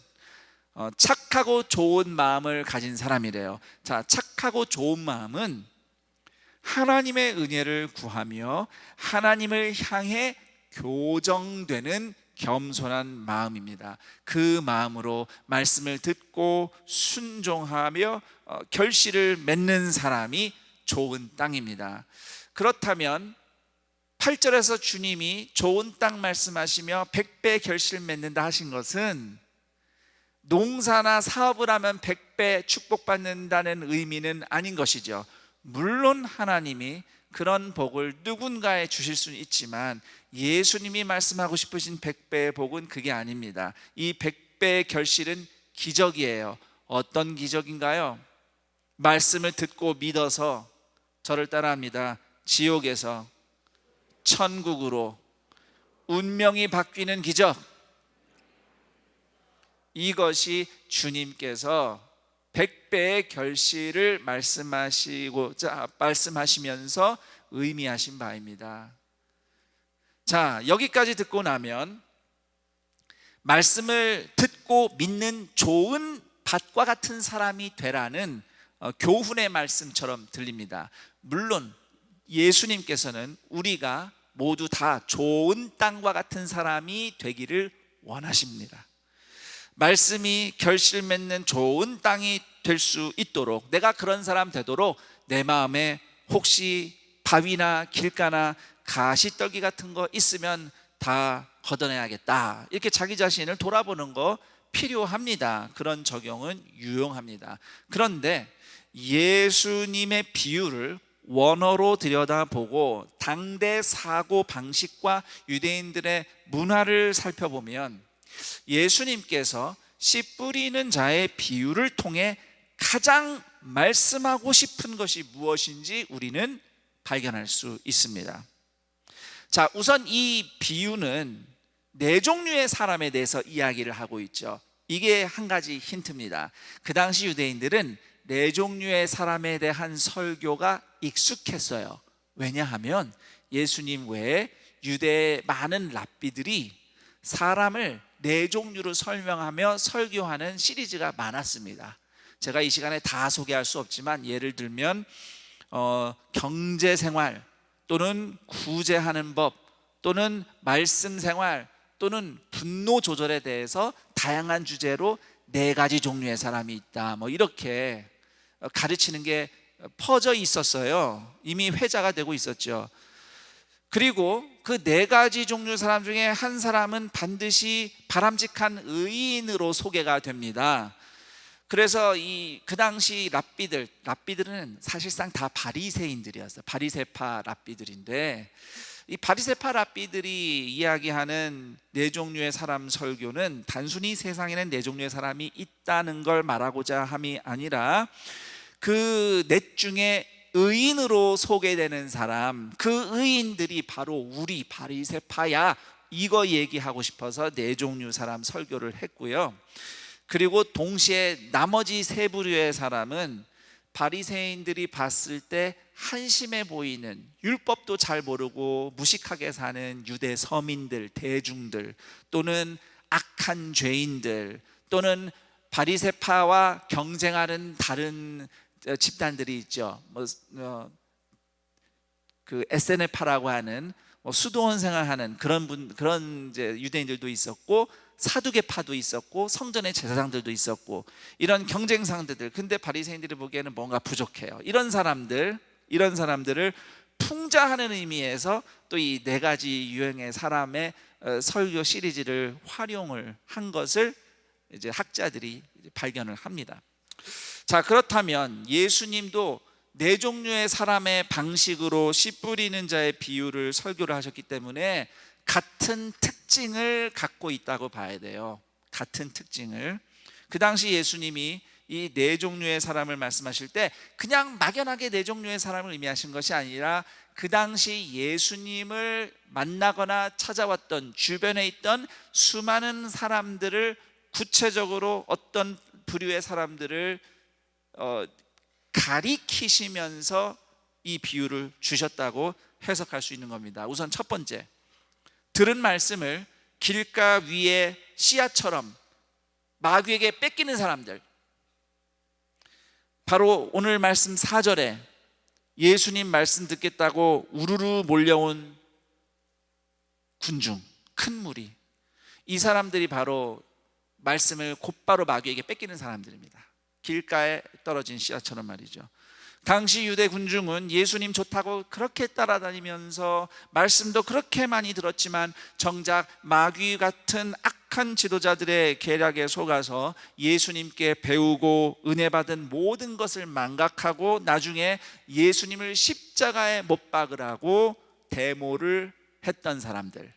F: 착하고 좋은 마음을 가진 사람이래요. 자, 착하고 좋은 마음은 하나님의 은혜를 구하며 하나님을 향해 교정되는 겸손한 마음입니다. 그 마음으로 말씀을 듣고 순종하며 결실을 맺는 사람이 좋은 땅입니다. 그렇다면 8절에서 주님이 좋은 땅 말씀하시며 100배 결실 맺는다 하신 것은 농사나 사업을 하면 100배 축복받는다는 의미는 아닌 것이죠. 물론 하나님이 그런 복을 누군가에 주실 수는 있지만 예수님이 말씀하고 싶으신 100배의 복은 그게 아닙니다. 이 100배의 결실은 기적이에요. 어떤 기적인가요? 말씀을 듣고 믿어서 저를 따라합니다. 지옥에서 천국으로 운명이 바뀌는 기적. 이것이 주님께서 100배의 결실을 말씀하시면서 의미하신 바입니다. 자, 여기까지 듣고 나면 말씀을 듣고 믿는 좋은 밭과 같은 사람이 되라는 교훈의 말씀처럼 들립니다. 물론 예수님께서는 우리가 모두 다 좋은 땅과 같은 사람이 되기를 원하십니다. 말씀이 결실 맺는 좋은 땅이 될 수 있도록, 내가 그런 사람 되도록 내 마음에 혹시 바위나 길가나 가시떨기 같은 거 있으면 다 걷어내야겠다, 이렇게 자기 자신을 돌아보는 거 필요합니다. 그런 적용은 유용합니다. 그런데 예수님의 비유를 원어로 들여다보고 당대 사고 방식과 유대인들의 문화를 살펴보면 예수님께서 씨 뿌리는 자의 비유를 통해 가장 말씀하고 싶은 것이 무엇인지 우리는 발견할 수 있습니다. 자, 우선 이 비유는 4종류의 사람에 대해서 이야기를 하고 있죠. 이게 한 가지 힌트입니다. 그 당시 유대인들은 4종류의 사람에 대한 설교가 익숙했어요. 왜냐하면 예수님 외에 유대의 많은 랍비들이 사람을 4종류로 설명하며 설교하는 시리즈가 많았습니다. 제가 이 시간에 다 소개할 수 없지만 예를 들면 경제생활 또는 구제하는 법 또는 말씀생활 또는 분노 조절에 대해서 다양한 주제로 4가지 종류의 사람이 있다, 이렇게 가르치는 게 퍼져 있었어요. 이미 회자가 되고 있었죠. 그리고 그 네 가지 종류 사람 중에 한 사람은 반드시 바람직한 의인으로 소개가 됩니다. 그래서 그 당시 랍비들은 사실상 다 바리새인들이었어요. 바리새파 랍비들인데, 이 바리새파 랍비들이 이야기하는 네 종류의 사람 설교는 단순히 세상에는 네 종류의 사람이 있다는 걸 말하고자 함이 아니라 그 넷 중에 의인으로 소개되는 사람, 그 의인들이 바로 우리 바리새파야, 이거 얘기하고 싶어서 네 종류 사람 설교를 했고요. 그리고 동시에 나머지 세 부류의 사람은 바리새인들이 봤을 때 한심해 보이는, 율법도 잘 모르고 무식하게 사는 유대 서민들, 대중들, 또는 악한 죄인들, 또는 바리새파와 경쟁하는 다른 집단들이 있죠. 그 에세네파라고 하는 수도원 생활하는 그런 이제 유대인들도 있었고, 사두개파도 있었고, 성전의 제사장들도 있었고, 이런 경쟁 상대들. 근데 바리새인들이 보기에는 뭔가 부족해요. 이런 사람들을 풍자하는 의미에서 또 이 네 가지 유형의 사람의 설교 시리즈를 활용을 한 것을 이제 학자들이 발견을 합니다. 자, 그렇다면 예수님도 네 종류의 사람의 방식으로 씨 뿌리는 자의 비유를 설교를 하셨기 때문에 같은 특징을 갖고 있다고 봐야 돼요. 같은 특징을. 그 당시 예수님이 이 네 종류의 사람을 말씀하실 때 그냥 막연하게 네 종류의 사람을 의미하신 것이 아니라 그 당시 예수님을 만나거나 찾아왔던 주변에 있던 수많은 사람들을 구체적으로 어떤 부류의 사람들을 가리키시면서 이 비유를 주셨다고 해석할 수 있는 겁니다. 우선 첫 번째, 들은 말씀을 길가 위에 씨앗처럼 마귀에게 뺏기는 사람들. 바로 오늘 말씀 4절에 예수님 말씀 듣겠다고 우르르 몰려온 군중, 큰 무리, 이 사람들이 바로 말씀을 곧바로 마귀에게 뺏기는 사람들입니다. 길가에 떨어진 씨앗처럼 말이죠. 당시 유대 군중은 예수님 좋다고 그렇게 따라다니면서 말씀도 그렇게 많이 들었지만 정작 마귀 같은 악한 지도자들의 계략에 속아서 예수님께 배우고 은혜 받은 모든 것을 망각하고 나중에 예수님을 십자가에 못 박으라고 데모를 했던 사람들,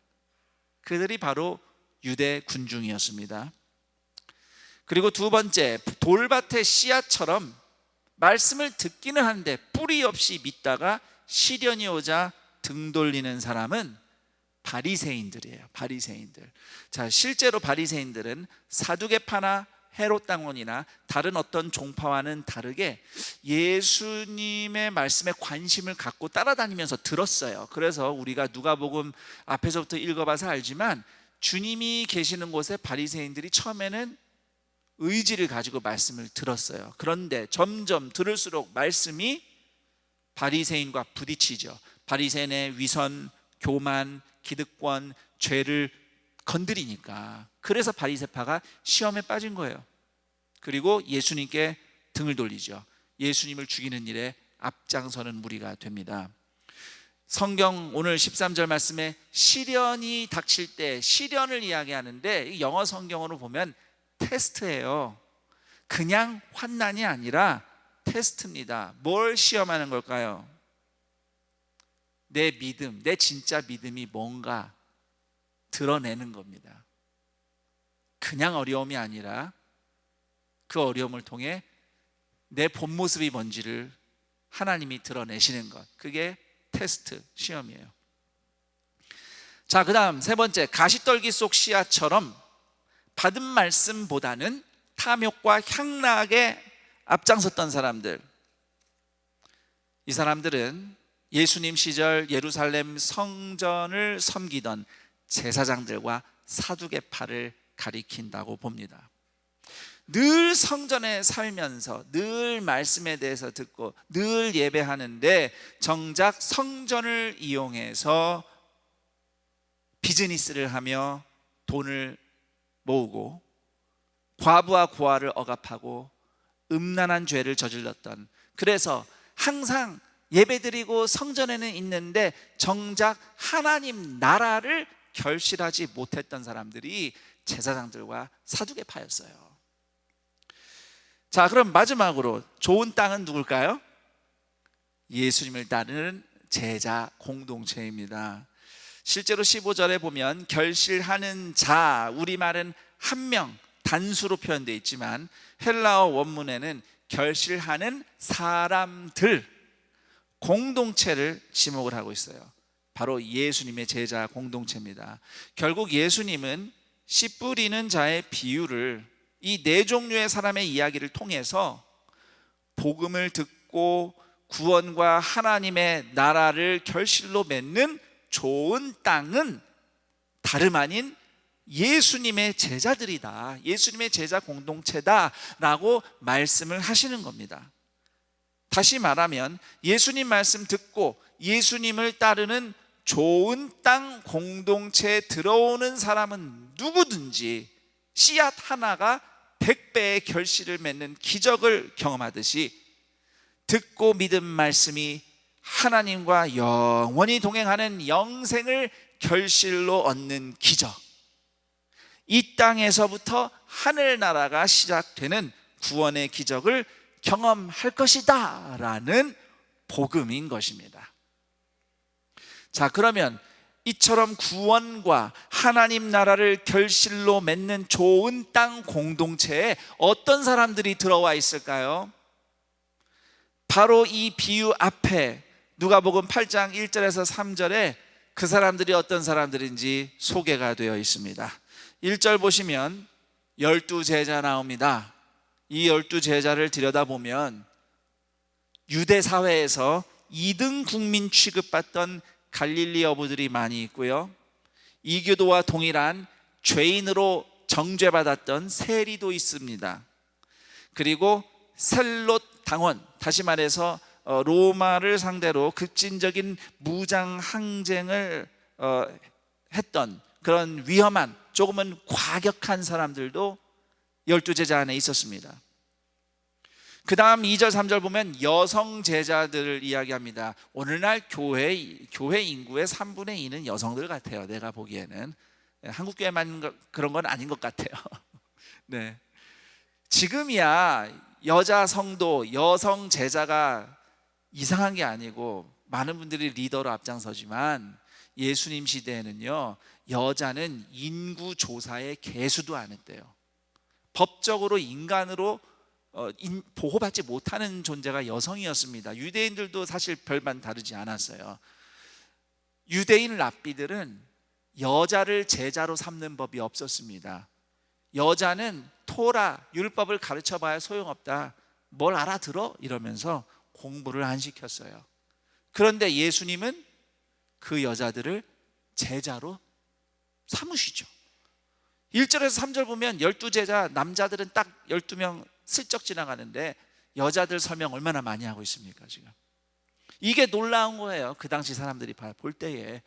F: 그들이 바로 유대 군중이었습니다. 그리고 두 번째, 돌밭의 씨앗처럼 말씀을 듣기는 하는데 뿌리 없이 믿다가 시련이 오자 등 돌리는 사람은 바리새인들이에요. 바리새인들. 자, 실제로 바리새인들은 사두개파나 헤롯 당원이나 다른 어떤 종파와는 다르게 예수님의 말씀에 관심을 갖고 따라다니면서 들었어요. 그래서 우리가 누가복음 앞에서부터 읽어봐서 알지만 주님이 계시는 곳에 바리새인들이 처음에는 의지를 가지고 말씀을 들었어요. 그런데 점점 들을수록 말씀이 바리새인과 부딪히죠. 바리새인의 위선, 교만, 기득권, 죄를 건드리니까. 그래서 바리새파가 시험에 빠진 거예요. 그리고 예수님께 등을 돌리죠. 예수님을 죽이는 일에 앞장서는 무리가 됩니다. 성경 오늘 13절 말씀에 시련이 닥칠 때 시련을 이야기하는데 영어 성경으로 보면 테스트예요. 그냥 환난이 아니라 테스트입니다. 뭘 시험하는 걸까요? 내 믿음, 내 진짜 믿음이 뭔가 드러내는 겁니다. 그냥 어려움이 아니라 그 어려움을 통해 내 본 모습이 뭔지를 하나님이 드러내시는 것, 그게 테스트, 시험이에요. 자, 그 다음 세 번째, 가시떨기 속 씨앗처럼 받은 말씀보다는 탐욕과 향락에 앞장섰던 사람들. 이 사람들은 예수님 시절 예루살렘 성전을 섬기던 제사장들과 사두개파를 가리킨다고 봅니다. 늘 성전에 살면서 늘 말씀에 대해서 듣고 늘 예배하는데 정작 성전을 이용해서 비즈니스를 하며 돈을 모으고 과부와 고아를 억압하고 음란한 죄를 저질렀던, 그래서 항상 예배드리고 성전에는 있는데 정작 하나님 나라를 결실하지 못했던 사람들이 제사장들과 사두개파였어요. 자, 그럼 마지막으로 좋은 땅은 누굴까요? 예수님을 따르는 제자 공동체입니다. 실제로 15절에 보면 결실하는 자, 우리말은 한 명, 단수로 표현되어 있지만 헬라어 원문에는 결실하는 사람들, 공동체를 지목을 하고 있어요. 바로 예수님의 제자 공동체입니다. 결국 예수님은 씨 뿌리는 자의 비유를 이 네 종류의 사람의 이야기를 통해서 복음을 듣고 구원과 하나님의 나라를 결실로 맺는 좋은 땅은 다름 아닌 예수님의 제자들이다, 예수님의 제자 공동체다라고 말씀을 하시는 겁니다. 다시 말하면 예수님 말씀 듣고 예수님을 따르는 좋은 땅 공동체에 들어오는 사람은 누구든지 씨앗 하나가 100배의 결실을 맺는 기적을 경험하듯이 듣고 믿은 말씀이 하나님과 영원히 동행하는 영생을 결실로 얻는 기적, 이 땅에서부터 하늘나라가 시작되는 구원의 기적을 경험할 것이다 라는 복음인 것입니다. 자, 그러면 이처럼 구원과 하나님 나라를 결실로 맺는 좋은 땅 공동체에 어떤 사람들이 들어와 있을까요? 바로 이 비유 앞에 누가복음 8장 1절에서 3절에 그 사람들이 어떤 사람들인지 소개가 되어 있습니다. 1절 보시면 12제자 나옵니다. 이 12제자를 들여다보면 유대 사회에서 2등 국민 취급받던 갈릴리 어부들이 많이 있고요, 이교도와 동일한 죄인으로 정죄받았던 세리도 있습니다. 그리고 셀롯 당원, 다시 말해서 로마를 상대로 급진적인 무장 항쟁을 했던 그런 위험한, 조금은 과격한 사람들도 12제자 안에 있었습니다. 그 다음 2절 3절 보면 여성 제자들을 이야기합니다. 오늘날 교회 인구의 3분의 2는 여성들 같아요. 내가 보기에는 한국교회만 그런 건 아닌 것 같아요. 네, 지금이야 여자 성도, 여성 제자가 이상한 게 아니고 많은 분들이 리더로 앞장서지만 예수님 시대에는요, 여자는 인구 조사의 개수도 안 했대요. 법적으로 인간으로 보호받지 못하는 존재가 여성이었습니다. 유대인들도 사실 별반 다르지 않았어요. 유대인 랍비들은 여자를 제자로 삼는 법이 없었습니다. 여자는 토라, 율법을 가르쳐 봐야 소용없다, 뭘 알아들어? 이러면서 공부를 안 시켰어요. 그런데 예수님은 그 여자들을 제자로 삼으시죠. 1절에서 3절 보면 12제자, 남자들은 딱 12명 슬쩍 지나가는데 여자들 설명 얼마나 많이 하고 있습니까 지금. 이게 놀라운 거예요. 그 당시 사람들이 볼 때에.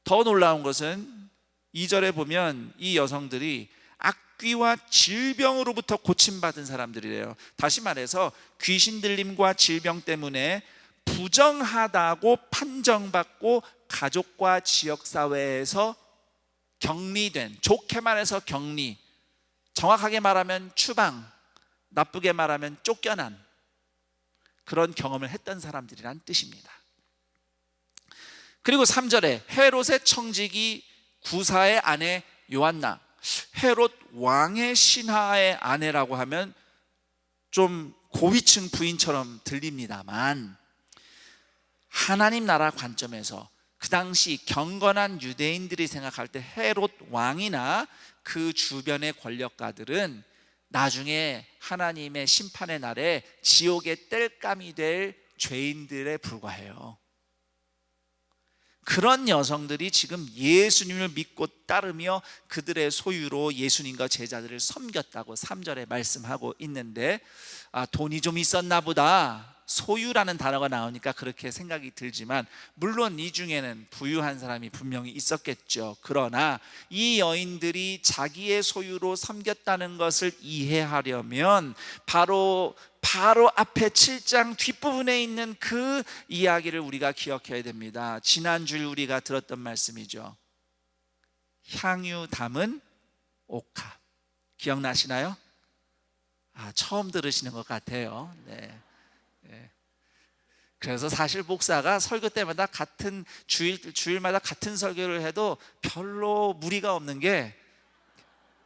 F: 더 놀라운 것은 2절에 보면 이 여성들이 악귀와 질병으로부터 고침받은 사람들이래요. 다시 말해서 귀신 들림과 질병 때문에 부정하다고 판정받고 가족과 지역사회에서 격리된, 좋게 말해서 격리, 정확하게 말하면 추방, 나쁘게 말하면 쫓겨난 그런 경험을 했던 사람들이란 뜻입니다. 그리고 3절에 헤롯의 청지기 구사의 아내 요한나, 헤롯 왕의 신하의 아내라고 하면 좀 고위층 부인처럼 들립니다만 하나님 나라 관점에서 그 당시 경건한 유대인들이 생각할 때 헤롯 왕이나 그 주변의 권력가들은 나중에 하나님의 심판의 날에 지옥의 땔감이 될 죄인들에 불과해요. 그런 여성들이 지금 예수님을 믿고 따르며 그들의 소유로 예수님과 제자들을 섬겼다고 3절에 말씀하고 있는데, 돈이 좀 있었나 보다, 소유라는 단어가 나오니까 그렇게 생각이 들지만 물론 이 중에는 부유한 사람이 분명히 있었겠죠. 그러나 이 여인들이 자기의 소유로 섬겼다는 것을 이해하려면 바로 앞에 7장 뒷부분에 있는 그 이야기를 우리가 기억해야 됩니다. 지난주에 우리가 들었던 말씀이죠. 향유 담은 옥합. 기억나시나요? 처음 들으시는 것 같아요. 네. 그래서 사실 목사가 설교 때마다 같은 주일마다 같은 설교를 해도 별로 무리가 없는 게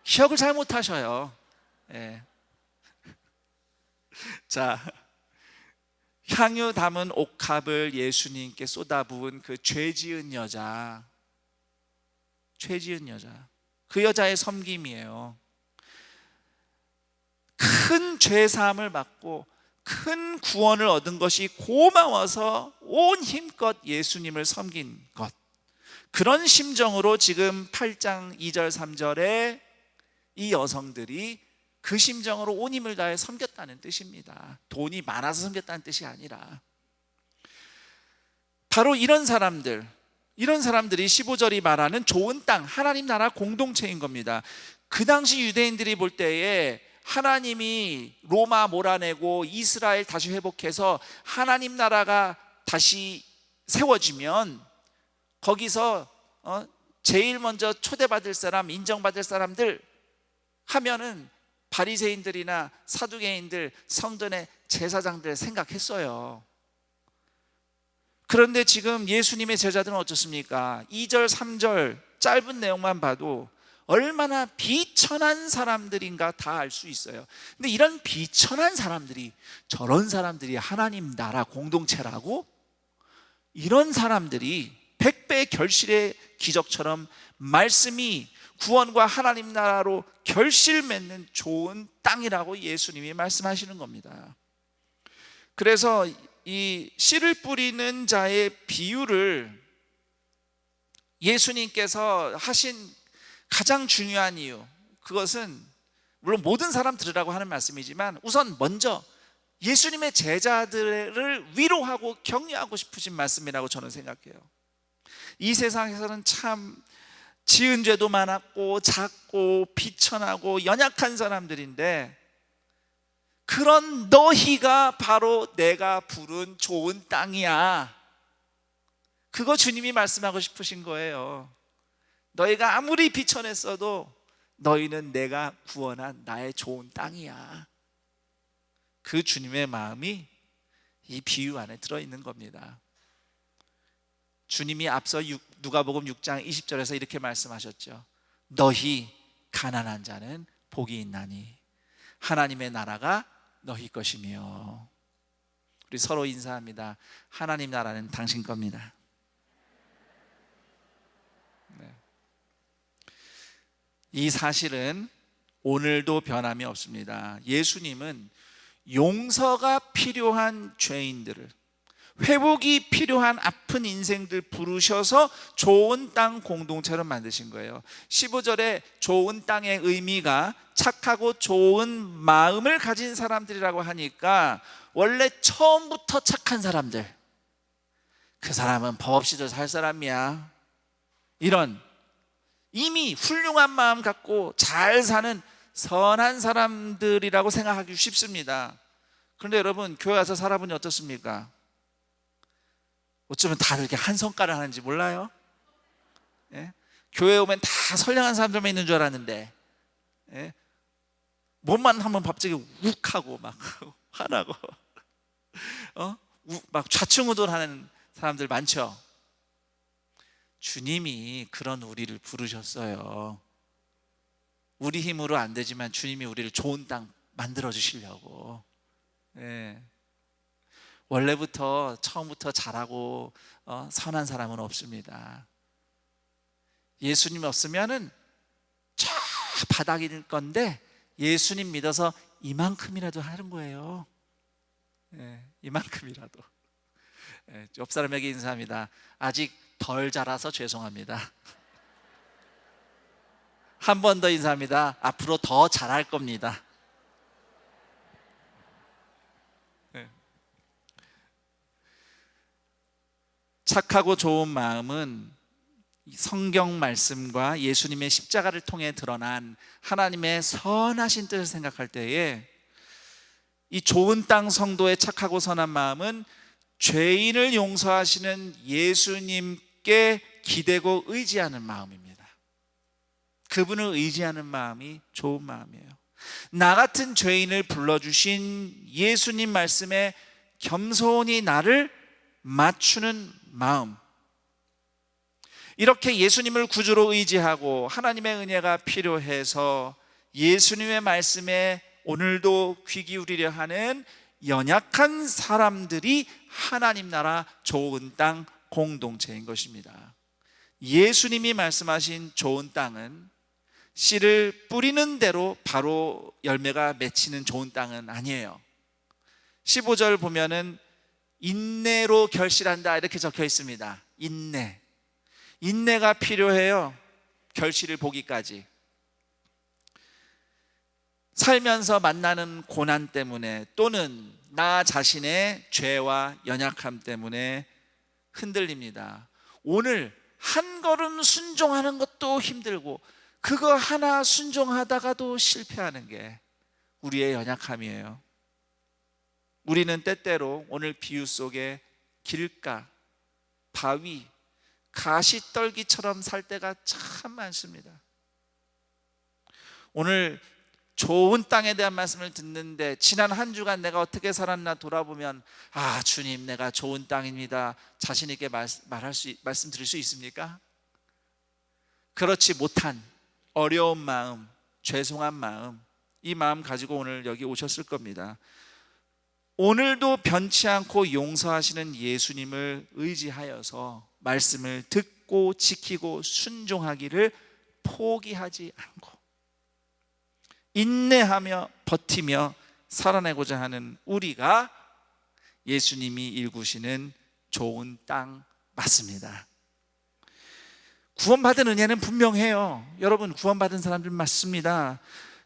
F: 기억을 잘 못하셔요. 자, 향유 담은 옥합을 예수님께 쏟아부은 그 죄 지은 여자, 그 여자의 섬김이에요. 큰 죄사함을 받고 큰 구원을 얻은 것이 고마워서 온 힘껏 예수님을 섬긴 것, 그런 심정으로 지금 8장 2절 3절에 이 여성들이 그 심정으로 온 힘을 다해 섬겼다는 뜻입니다. 돈이 많아서 섬겼다는 뜻이 아니라 바로 이런 사람들이 15절이 말하는 좋은 땅, 하나님 나라 공동체인 겁니다. 그 당시 유대인들이 볼 때에 하나님이 로마 몰아내고 이스라엘 다시 회복해서 하나님 나라가 다시 세워지면 거기서 제일 먼저 초대받을 사람, 인정받을 사람들 하면은 바리새인들이나 사두개인들, 성전의 제사장들 생각했어요. 그런데 지금 예수님의 제자들은 어떻습니까? 2절 3절 짧은 내용만 봐도 얼마나 비천한 사람들인가 다 알 수 있어요. 근데 이런 비천한 사람들이, 저런 사람들이 하나님 나라 공동체라고? 이런 사람들이 100배의 결실의 기적처럼 말씀이 구원과 하나님 나라로 결실 맺는 좋은 땅이라고 예수님이 말씀하시는 겁니다. 그래서 이 씨를 뿌리는 자의 비유를 예수님께서 하신 가장 중요한 이유, 그것은 물론 모든 사람 들으라고 하는 말씀이지만 우선 먼저 예수님의 제자들을 위로하고 격려하고 싶으신 말씀이라고 저는 생각해요. 이 세상에서는 참 지은 죄도 많았고 작고 비천하고 연약한 사람들인데 그런 너희가 바로 내가 부른 좋은 땅이야. 그거 주님이 말씀하고 싶으신 거예요. 너희가 아무리 비천했어도 너희는 내가 구원한 나의 좋은 땅이야. 그 주님의 마음이 이 비유 안에 들어있는 겁니다. 주님이 앞서 누가복음 6장 20절에서 이렇게 말씀하셨죠. 너희 가난한 자는 복이 있나니 하나님의 나라가 너희 것이며. 우리 서로 인사합니다. 하나님 나라는 당신 겁니다. 이 사실은 오늘도 변함이 없습니다. 예수님은 용서가 필요한 죄인들을, 회복이 필요한 아픈 인생들 부르셔서 좋은 땅 공동체로 만드신 거예요. 15절에 좋은 땅의 의미가 착하고 좋은 마음을 가진 사람들이라고 하니까 원래 처음부터 착한 사람들, 그 사람은 법 없이도 살 사람이야, 이런 이미 훌륭한 마음 갖고 잘 사는 선한 사람들이라고 생각하기 쉽습니다. 그런데 여러분, 교회 와서 살아보니 어떻습니까? 어쩌면 다들 이렇게 한 성깔을 하는지 몰라요. 교회 오면 다 선량한 사람들만 있는 줄 알았는데 몸만 하면 갑자기 욱하고 막 화나고 막 좌충우돌하는 사람들 많죠. 주님이 그런 우리를 부르셨어요. 우리 힘으로 안 되지만 주님이 우리를 좋은 땅 만들어 주시려고. 원래부터 처음부터 잘하고 선한 사람은 없습니다. 예수님 없으면은 저 바닥일 건데 예수님 믿어서 이만큼이라도 하는 거예요. 이만큼이라도. 옆 사람에게 인사합니다. 아직 덜 자라서 죄송합니다. 한 번 더 인사합니다. 앞으로 더 잘할 겁니다. 착하고 좋은 마음은 성경 말씀과 예수님의 십자가를 통해 드러난 하나님의 선하신 뜻을 생각할 때에 이 좋은 땅 성도의 착하고 선한 마음은 죄인을 용서하시는 예수님께 기대고 의지하는 마음입니다. 그분을 의지하는 마음이 좋은 마음이에요. 나 같은 죄인을 불러주신 예수님 말씀에 겸손히 나를 맞추는 마음, 이렇게 예수님을 구주로 의지하고 하나님의 은혜가 필요해서 예수님의 말씀에 오늘도 귀 기울이려 하는 연약한 사람들이 하나님 나라 좋은 땅 공동체인 것입니다. 예수님이 말씀하신 좋은 땅은 씨를 뿌리는 대로 바로 열매가 맺히는 좋은 땅은 아니에요. 15절 보면은 인내로 결실한다 이렇게 적혀 있습니다. 인내가 필요해요. 결실을 보기까지. 살면서 만나는 고난 때문에 또는 나 자신의 죄와 연약함 때문에 흔들립니다. 오늘 한 걸음 순종하는 것도 힘들고 그거 하나 순종하다가도 실패하는 게 우리의 연약함이에요. 우리는 때때로 오늘 비유 속에 길가, 바위, 가시떨기처럼 살 때가 참 많습니다. 오늘 좋은 땅에 대한 말씀을 듣는데 지난 한 주간 내가 어떻게 살았나 돌아보면 아 주님 내가 좋은 땅입니다 자신 있게 말씀드릴 수 있습니까? 그렇지 못한 어려운 마음, 죄송한 마음, 이 마음 가지고 오늘 여기 오셨을 겁니다. 오늘도 변치 않고 용서하시는 예수님을 의지하여서 말씀을 듣고 지키고 순종하기를 포기하지 않고 인내하며 버티며 살아내고자 하는 우리가 예수님이 일구시는 좋은 땅 맞습니다. 구원받은 은혜는 분명해요. 여러분 구원받은 사람들 맞습니다.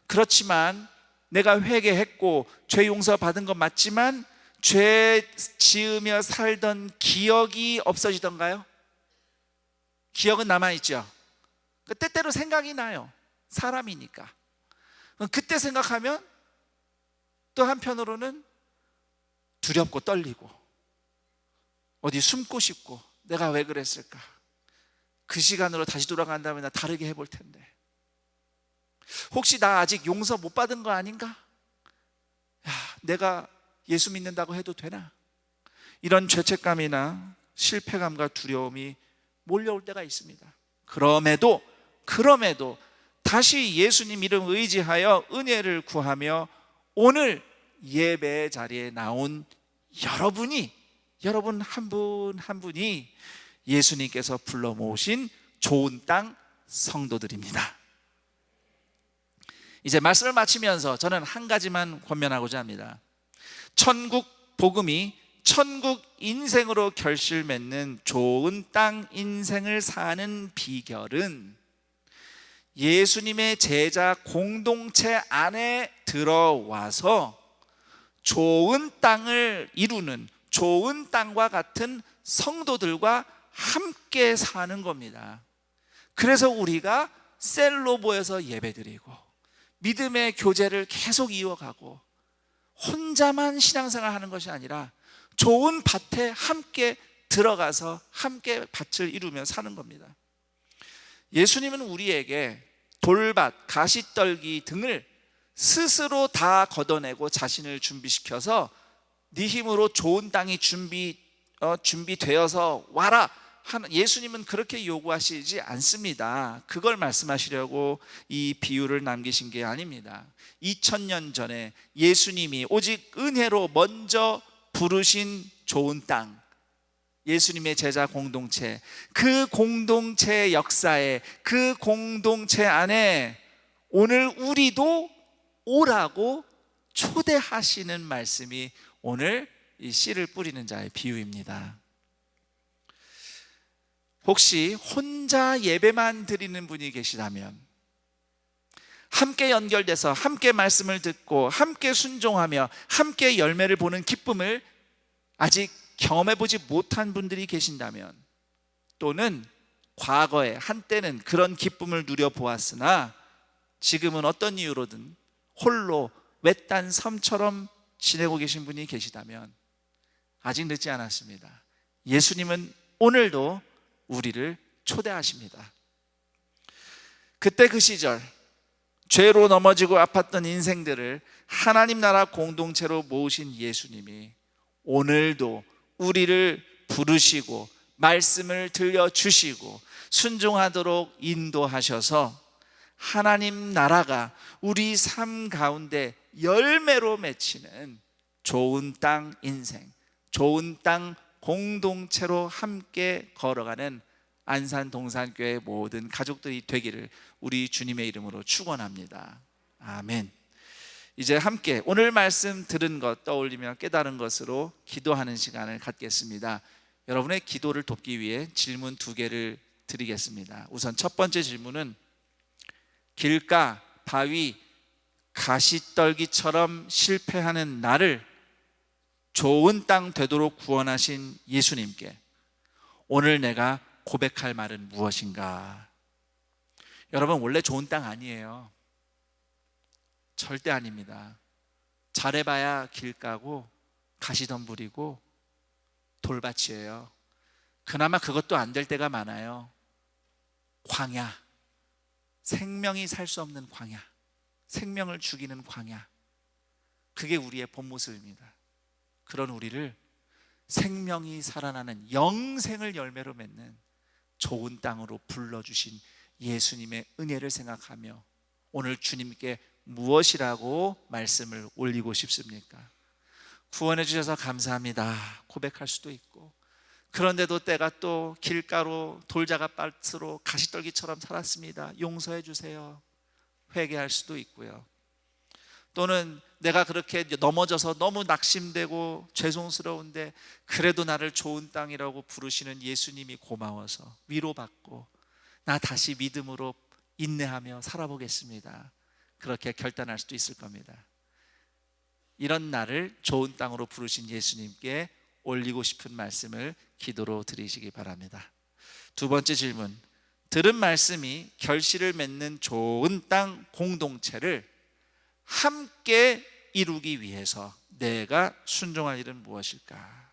F: 그렇지만 내가 회개했고 죄 용서 받은 건 맞지만 죄 지으며 살던 기억이 없어지던가요? 기억은 남아있죠. 때때로 생각이 나요. 사람이니까. 그때 생각하면 또 한편으로는 두렵고 떨리고 어디 숨고 싶고 내가 왜 그랬을까? 그 시간으로 다시 돌아간다면 나 다르게 해볼 텐데 혹시 나 아직 용서 못 받은 거 아닌가? 야, 내가 예수 믿는다고 해도 되나? 이런 죄책감이나 실패감과 두려움이 몰려올 때가 있습니다. 그럼에도 다시 예수님 이름 의지하여 은혜를 구하며 오늘 예배 자리에 나온 여러분 한 분 한 분이 예수님께서 불러 모으신 좋은 땅 성도들입니다. 이제 말씀을 마치면서 저는 한 가지만 권면하고자 합니다. 천국 복음이 천국 인생으로 결실 맺는 좋은 땅 인생을 사는 비결은 예수님의 제자 공동체 안에 들어와서 좋은 땅을 이루는 좋은 땅과 같은 성도들과 함께 사는 겁니다. 그래서 우리가 셀로 모여서 예배드리고 믿음의 교제를 계속 이어가고 혼자만 신앙생활 하는 것이 아니라 좋은 밭에 함께 들어가서 함께 밭을 이루며 사는 겁니다. 예수님은 우리에게 돌밭, 가시떨기 등을 스스로 다 걷어내고 자신을 준비시켜서 네 힘으로 좋은 땅이 준비되어서 와라. 예수님은 그렇게 요구하시지 않습니다. 그걸 말씀하시려고 이 비유를 남기신 게 아닙니다. 2000년 전에 예수님이 오직 은혜로 먼저 부르신 좋은 땅, 예수님의 제자 공동체, 그 공동체의 역사에, 그 공동체 안에 오늘 우리도 오라고 초대하시는 말씀이 오늘 이 씨를 뿌리는 자의 비유입니다. 혹시 혼자 예배만 드리는 분이 계시다면 함께 연결돼서 함께 말씀을 듣고 함께 순종하며 함께 열매를 보는 기쁨을 아직 경험해보지 못한 분들이 계신다면, 또는 과거에 한때는 그런 기쁨을 누려보았으나 지금은 어떤 이유로든 홀로 외딴 섬처럼 지내고 계신 분이 계시다면 아직 늦지 않았습니다. 예수님은 오늘도 우리를 초대하십니다. 그때 그 시절 죄로 넘어지고 아팠던 인생들을 하나님 나라 공동체로 모으신 예수님이 오늘도 우리를 부르시고 말씀을 들려주시고 순종하도록 인도하셔서 하나님 나라가 우리 삶 가운데 열매로 맺히는 좋은 땅 인생, 좋은 땅 공동체로 함께 걸어가는 안산 동산교회 모든 가족들이 되기를 우리 주님의 이름으로 축원합니다. 아멘. 이제 함께 오늘 말씀 들은 것 떠올리며 깨달은 것으로 기도하는 시간을 갖겠습니다. 여러분의 기도를 돕기 위해 질문 2개를 드리겠습니다. 우선 첫 번째 질문은 길가, 바위, 가시떨기처럼 실패하는 나를 좋은 땅 되도록 구원하신 예수님께 오늘 내가 고백할 말은 무엇인가? 여러분, 원래 좋은 땅 아니에요. 절대 아닙니다. 잘해봐야 길가고 가시덤불이고 돌밭이에요. 그나마 그것도 안 될 때가 많아요. 광야, 생명이 살 수 없는 광야, 생명을 죽이는 광야, 그게 우리의 본 모습입니다. 그런 우리를 생명이 살아나는 영생을 열매로 맺는 좋은 땅으로 불러주신 예수님의 은혜를 생각하며 오늘 주님께 무엇이라고 말씀을 올리고 싶습니까? 구원해 주셔서 감사합니다 고백할 수도 있고, 그런데도 때가 또 길가로 돌자가밭으로 가시떨기처럼 살았습니다, 용서해 주세요 회개할 수도 있고요. 또는 내가 그렇게 넘어져서 너무 낙심되고 죄송스러운데 그래도 나를 좋은 땅이라고 부르시는 예수님이 고마워서 위로받고 나 다시 믿음으로 인내하며 살아보겠습니다, 그렇게 결단할 수도 있을 겁니다. 이런 나를 좋은 땅으로 부르신 예수님께 올리고 싶은 말씀을 기도로 드리시기 바랍니다. 두 번째 질문, 들은 말씀이 결실을 맺는 좋은 땅 공동체를 함께 이루기 위해서 내가 순종할 일은 무엇일까?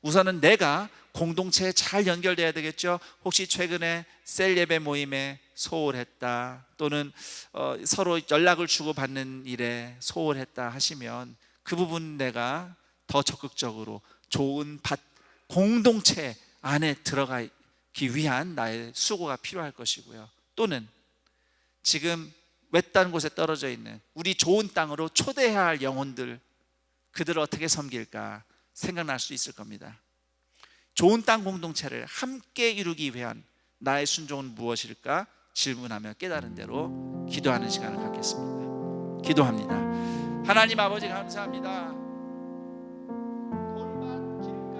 F: 우선은 내가 공동체에 잘 연결돼야 되겠죠. 혹시 최근에 셀 예배 모임에 소홀했다, 또는 서로 연락을 주고받는 일에 소홀했다 하시면 그 부분 내가 더 적극적으로 좋은 밭 공동체 안에 들어가기 위한 나의 수고가 필요할 것이고요. 또는 지금 외딴 곳에 떨어져 있는 우리 좋은 땅으로 초대해야 할 영혼들, 그들을 어떻게 섬길까 생각날 수 있을 겁니다. 좋은 땅 공동체를 함께 이루기 위한 나의 순종은 무엇일까 질문하며 깨달은 대로 기도하는 시간을 갖겠습니다. 기도합니다. 하나님 아버지, 감사합니다. 돌밭, 길가,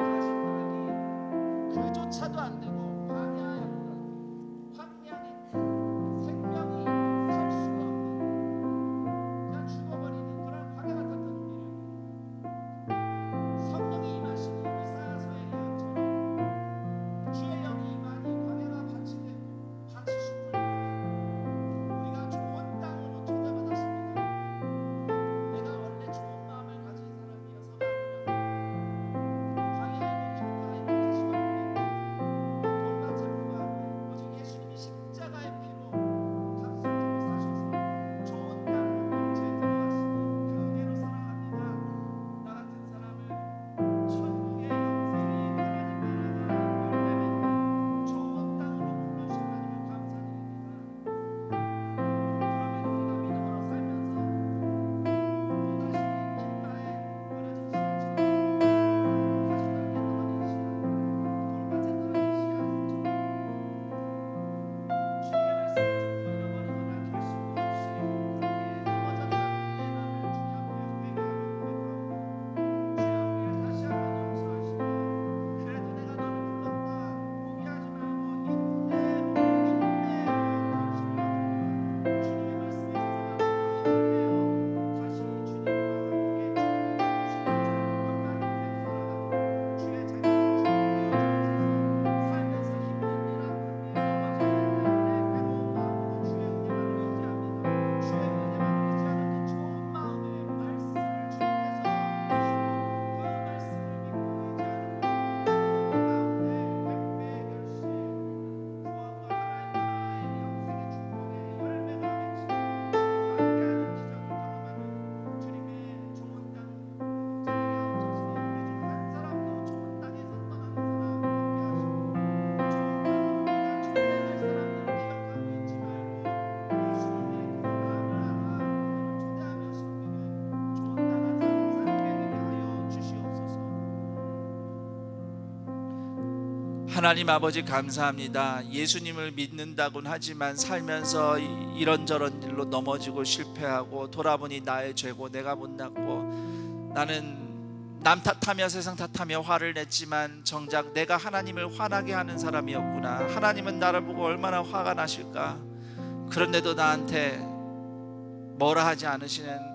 F: 가시떨기 그조차도 안 되고 하나님 아버지 감사합니다. 예수님을 믿는다곤 하지만 살면서 이런저런 일로 넘어지고 실패하고 돌아보니 나의 죄고 내가 못났고 나는 남 탓하며 세상 탓하며 화를 냈지만 정작 내가 하나님을 화나게 하는 사람이었구나. 하나님은 나를 보고 얼마나 화가 나실까. 그런데도 나한테 뭐라 하지 않으시는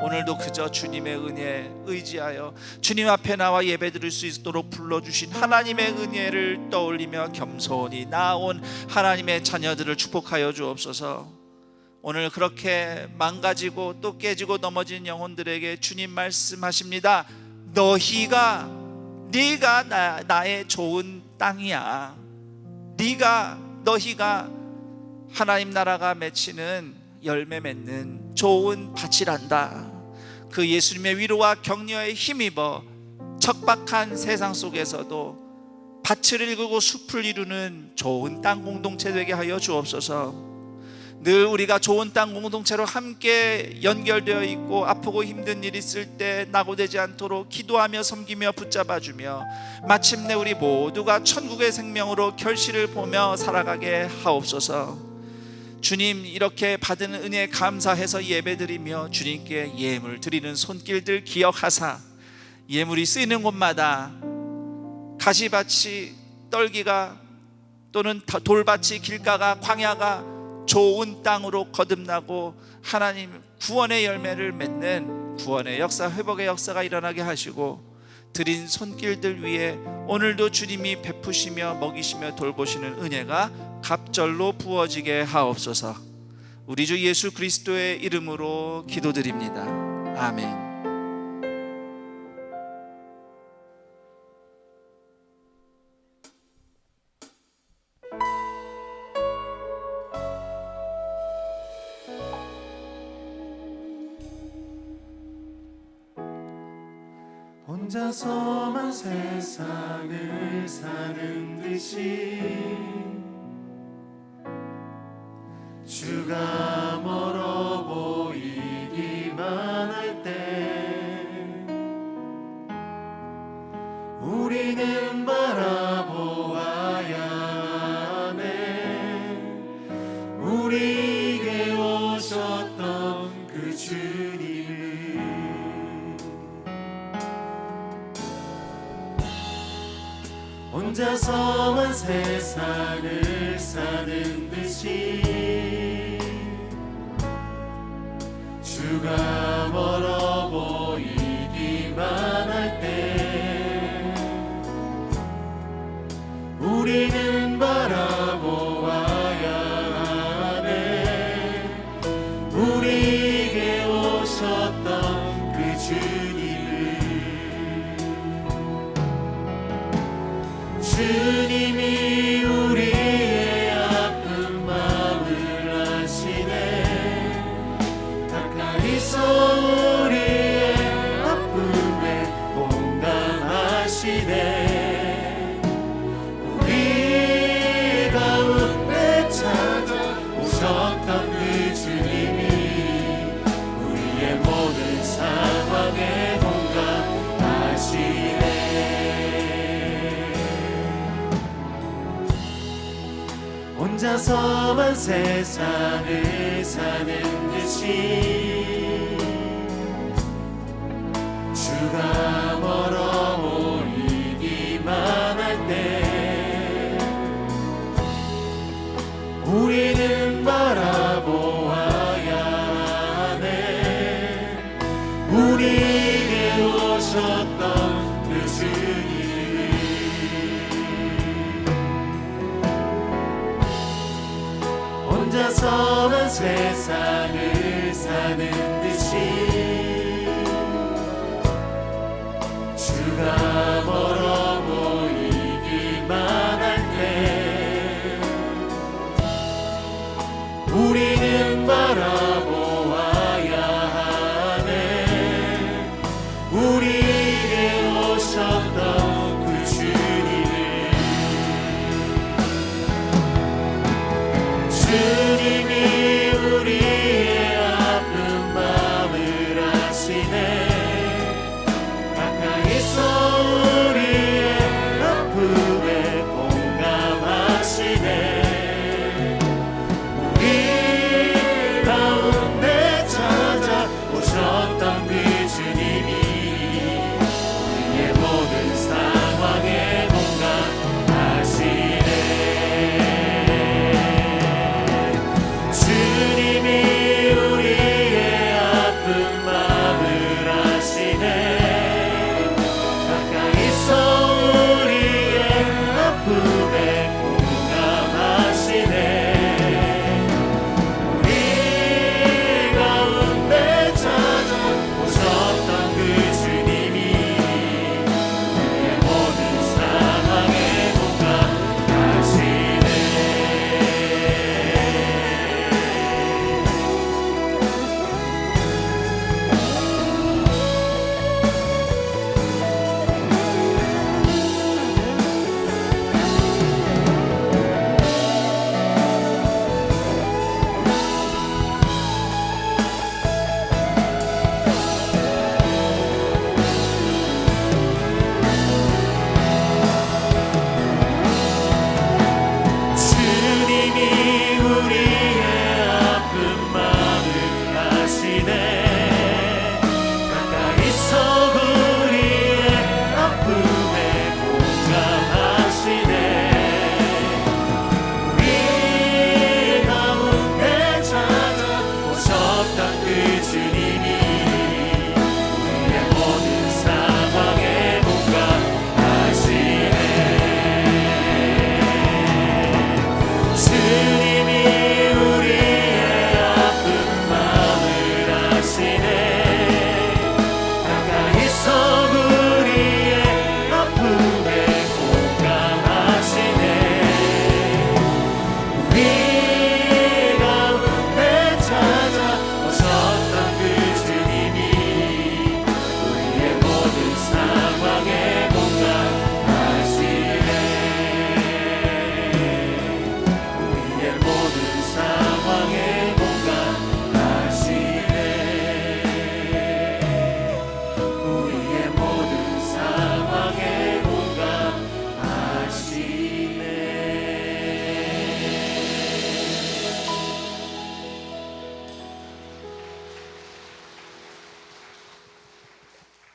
F: 오늘도 그저 주님의 은혜에 의지하여 주님 앞에 나와 예배드릴 수 있도록 불러주신 하나님의 은혜를 떠올리며 겸손히 나아온 하나님의 자녀들을 축복하여 주옵소서. 오늘 그렇게 망가지고 또 깨지고 넘어진 영혼들에게 주님 말씀하십니다. 너희가 네가 나의 좋은 땅이야. 너희가 하나님 나라가 맺히는 열매 맺는 좋은 밭이란다. 그 예수님의 위로와 격려에 힘입어 척박한 세상 속에서도 밭을 일구고 숲을 이루는 좋은 땅 공동체 되게 하여 주옵소서. 늘 우리가 좋은 땅 공동체로 함께 연결되어 있고 아프고 힘든 일 있을 때 낙오되지 않도록 기도하며 섬기며 붙잡아주며 마침내 우리 모두가 천국의 생명으로 결실을 보며 살아가게 하옵소서. 주님, 이렇게 받은 은혜에 감사해서 예배드리며 주님께 예물 드리는 손길들 기억하사 예물이 쓰이는 곳마다 가시밭이 떨기가 또는 돌밭이 길가가 광야가 좋은 땅으로 거듭나고 하나님 구원의 열매를 맺는 구원의 역사, 회복의 역사가 일어나게 하시고 드린 손길들 위에 오늘도 주님이 베푸시며 먹이시며 돌보시는 은혜가 갑절로 부어지게 하옵소서. 우리 주 예수 그리스도의 이름으로 기도드립니다. 아멘.
B: 혼자서만 세상을 사는 듯이 주가 멀어 보이기만 할 때 우리는 바라보아야 하네. 우리에게 오셨던 그 주님을 혼자서만 세상을 사는 듯이 주가 멀어 보이기만 할 때 우리는 바라보아야 하네. 우리에게 오셨던 그 주님이 우리의 아픈 마음을 아시네. 가까이서 우리의 아픔에 공감하시네. 우리 가운데 찾아오셨던 그 주님이 우리의 모든 상황에 공감하시네. 혼자서만 세상을 사는 듯이 주가 멀어 보이기만 할 때 우리는 바라보아야 하네. 우리에게 오셨던 그 주님 혼자서만 세상을 사는 듯이 주가 멀어 보이기만 할 때 우리는 바라보아야 하네. 우리에게 오셨던 그 주님이 우리의 아픈 마음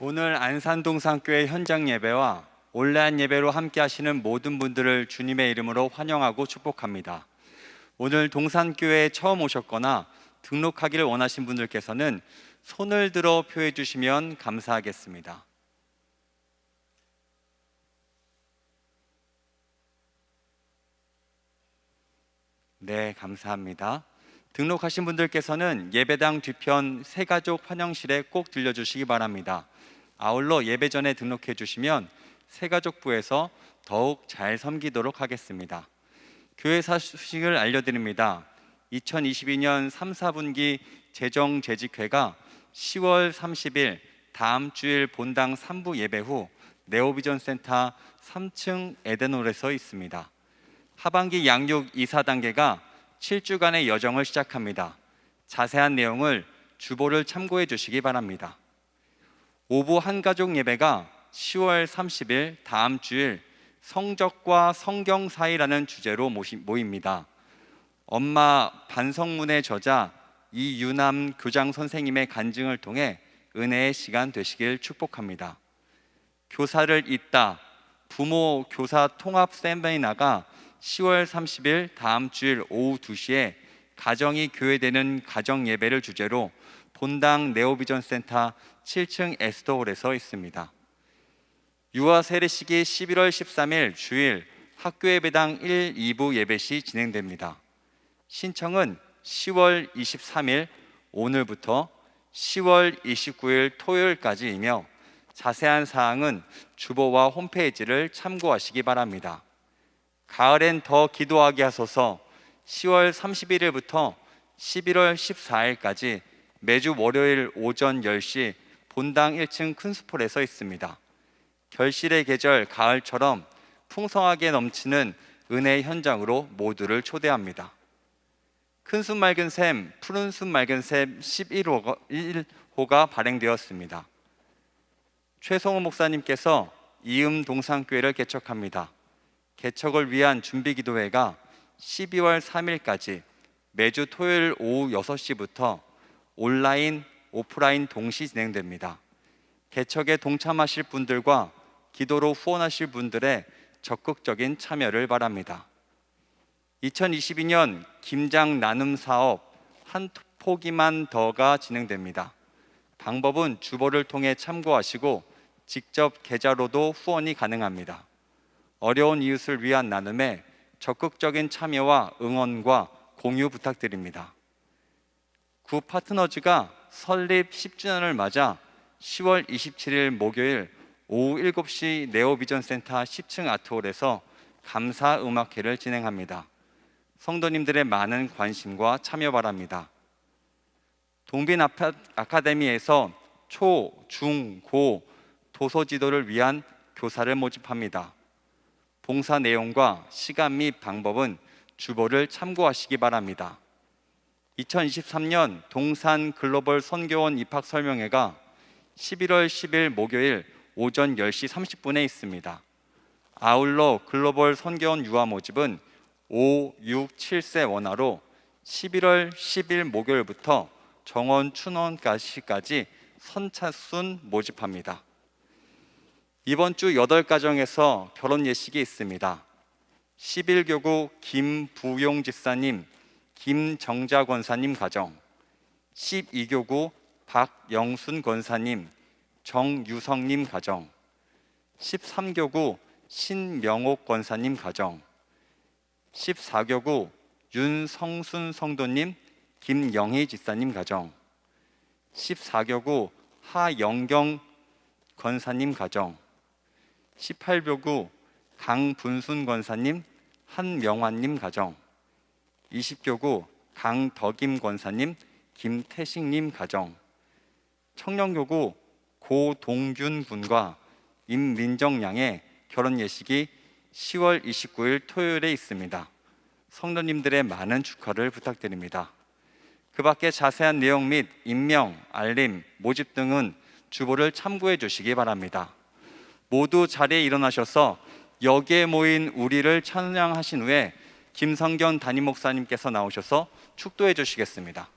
C: 오늘 안산동산교회 현장 예배와 온라인 예배로 함께 하시는 모든 분들을 주님의 이름으로 환영하고 축복합니다. 오늘 동산교회에 처음 오셨거나 등록하기를 원하신 분들께서는 손을 들어 표해 주시면 감사하겠습니다. 네, 감사합니다. 등록하신 분들께서는 예배당 뒤편 새가족 환영실에 꼭 들려주시기 바랍니다. 아울러 예배 전에 등록해 주시면 새가족부에서 더욱 잘 섬기도록 하겠습니다. 교회 소식을 알려드립니다. 2022년 3, 4분기 재정재직회가 10월 30일 다음 주일 본당 3부 예배 후 네오비전 센터 3층 에덴홀에서 있습니다. 하반기 양육 이사 단계가 7주간의 여정을 시작합니다. 자세한 내용을 주보를 참고해 주시기 바랍니다. 오부 한가족 예배가 10월 30일 다음 주일 성적과 성경 사이라는 주제로 모입니다. 엄마 반성문의 저자 이유남 교장 선생님의 간증을 통해 은혜의 시간 되시길 축복합니다. 교사를 잇다 부모 교사 통합 세미나가 10월 30일 다음 주일 오후 2시에 가정이 교회되는 가정 예배를 주제로 본당 네오비전 센터 7층 에스더홀에서 있습니다. 유아 세례식이 11월 13일 주일 학교 예배당 1, 2부 예배 시 진행됩니다. 신청은 10월 23일 오늘부터 10월 29일 토요일까지이며 자세한 사항은 주보와 홈페이지를 참고하시기 바랍니다. 가을엔 더 기도하게 하소서 10월 31일부터 11월 14일까지 매주 월요일 오전 10시 본당 1층 큰수폴에서 있습니다. 결실의 계절 가을처럼 풍성하게 넘치는 은혜의 현장으로 모두를 초대합니다. 큰숲 맑은 샘, 푸른 숲 맑은 샘 11호가 발행되었습니다. 최성호 목사님께서 이음 동산교회를 개척합니다. 개척을 위한 준비기도회가 12월 3일까지 매주 토요일 오후 6시부터 온라인, 오프라인 동시 진행됩니다. 개척에 동참하실 분들과 기도로 후원하실 분들의 적극적인 참여를 바랍니다. 2022년 김장 나눔 사업 한 포기만 더가 진행됩니다. 방법은 주보를 통해 참고하시고 직접 계좌로도 후원이 가능합니다. 어려운 이웃을 위한 나눔에 적극적인 참여와 응원과 공유 부탁드립니다. 구 파트너즈가 설립 10주년을 맞아 10월 27일 목요일 오후 7시 네오비전 센터 10층 아트홀에서 감사 음악회를 진행합니다. 성도님들의 많은 관심과 참여 바랍니다. 동빈 아카데미에서 초, 중, 고 도서 지도를 위한 교사를 모집합니다. 봉사 내용과 시간 및 방법은 주보를 참고하시기 바랍니다. 2023년 동산 글로벌 선교원 입학 설명회가 11월 10일 목요일 오전 10시 30분에 있습니다. 아울러 글로벌 선교원 유아 모집은 5, 6, 7세 원화로 11월 10일 목요일부터 정원 춘원까지 선착순 모집합니다. 이번 주 8가정에서 결혼 예식이 있습니다. 11교구 김부용 집사님, 김정자 권사님 가정, 12교구 박영순 권사님, 정유성님 가정, 13교구 신명옥 권사님 가정, 14교구 윤성순 성도님, 김영희 집사님 가정, 14교구 하영경 권사님 가정, 18교구 강분순 권사님, 한명환님 가정, 20교구 강덕임 권사님, 김태식님 가정, 청년교구 고동균 군과 임민정 양의 결혼 예식이 10월 29일 토요일에 있습니다. 성도님들의 많은 축하를 부탁드립니다. 그 밖에 자세한 내용 및 임명, 알림, 모집 등은 주보를 참고해 주시기 바랍니다. 모두 자리에 일어나셔서 여기에 모인 우리를 찬양하신 후에 김성견 담임 목사님께서 나오셔서 축도해 주시겠습니다.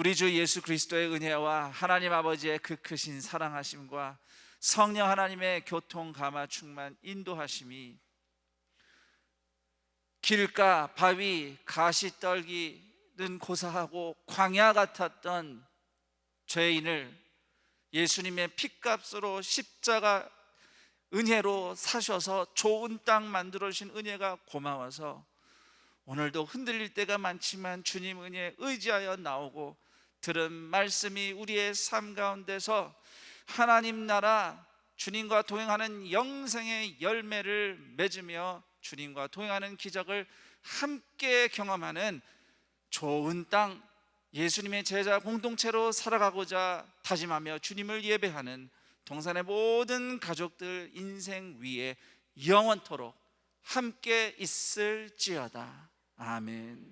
F: 우리 주 예수 그리스도의 은혜와 하나님 아버지의 그 크신 사랑하심과 성령 하나님의 교통 감화 충만 인도하심이 길가 바위 가시떨기는 고사하고 광야 같았던 죄인을 예수님의 핏값으로 십자가 은혜로 사셔서 좋은 땅 만들어 주신 은혜가 고마워서 오늘도 흔들릴 때가 많지만 주님 은혜에 의지하여 나오고 들은 말씀이 우리의 삶 가운데서 하나님 나라 주님과 동행하는 영생의 열매를 맺으며 주님과 동행하는 기적을 함께 경험하는 좋은 땅, 예수님의 제자 공동체로 살아가고자 다짐하며 주님을 예배하는 동산의 모든 가족들 인생 위에 영원토록 함께 있을지어다. 아멘.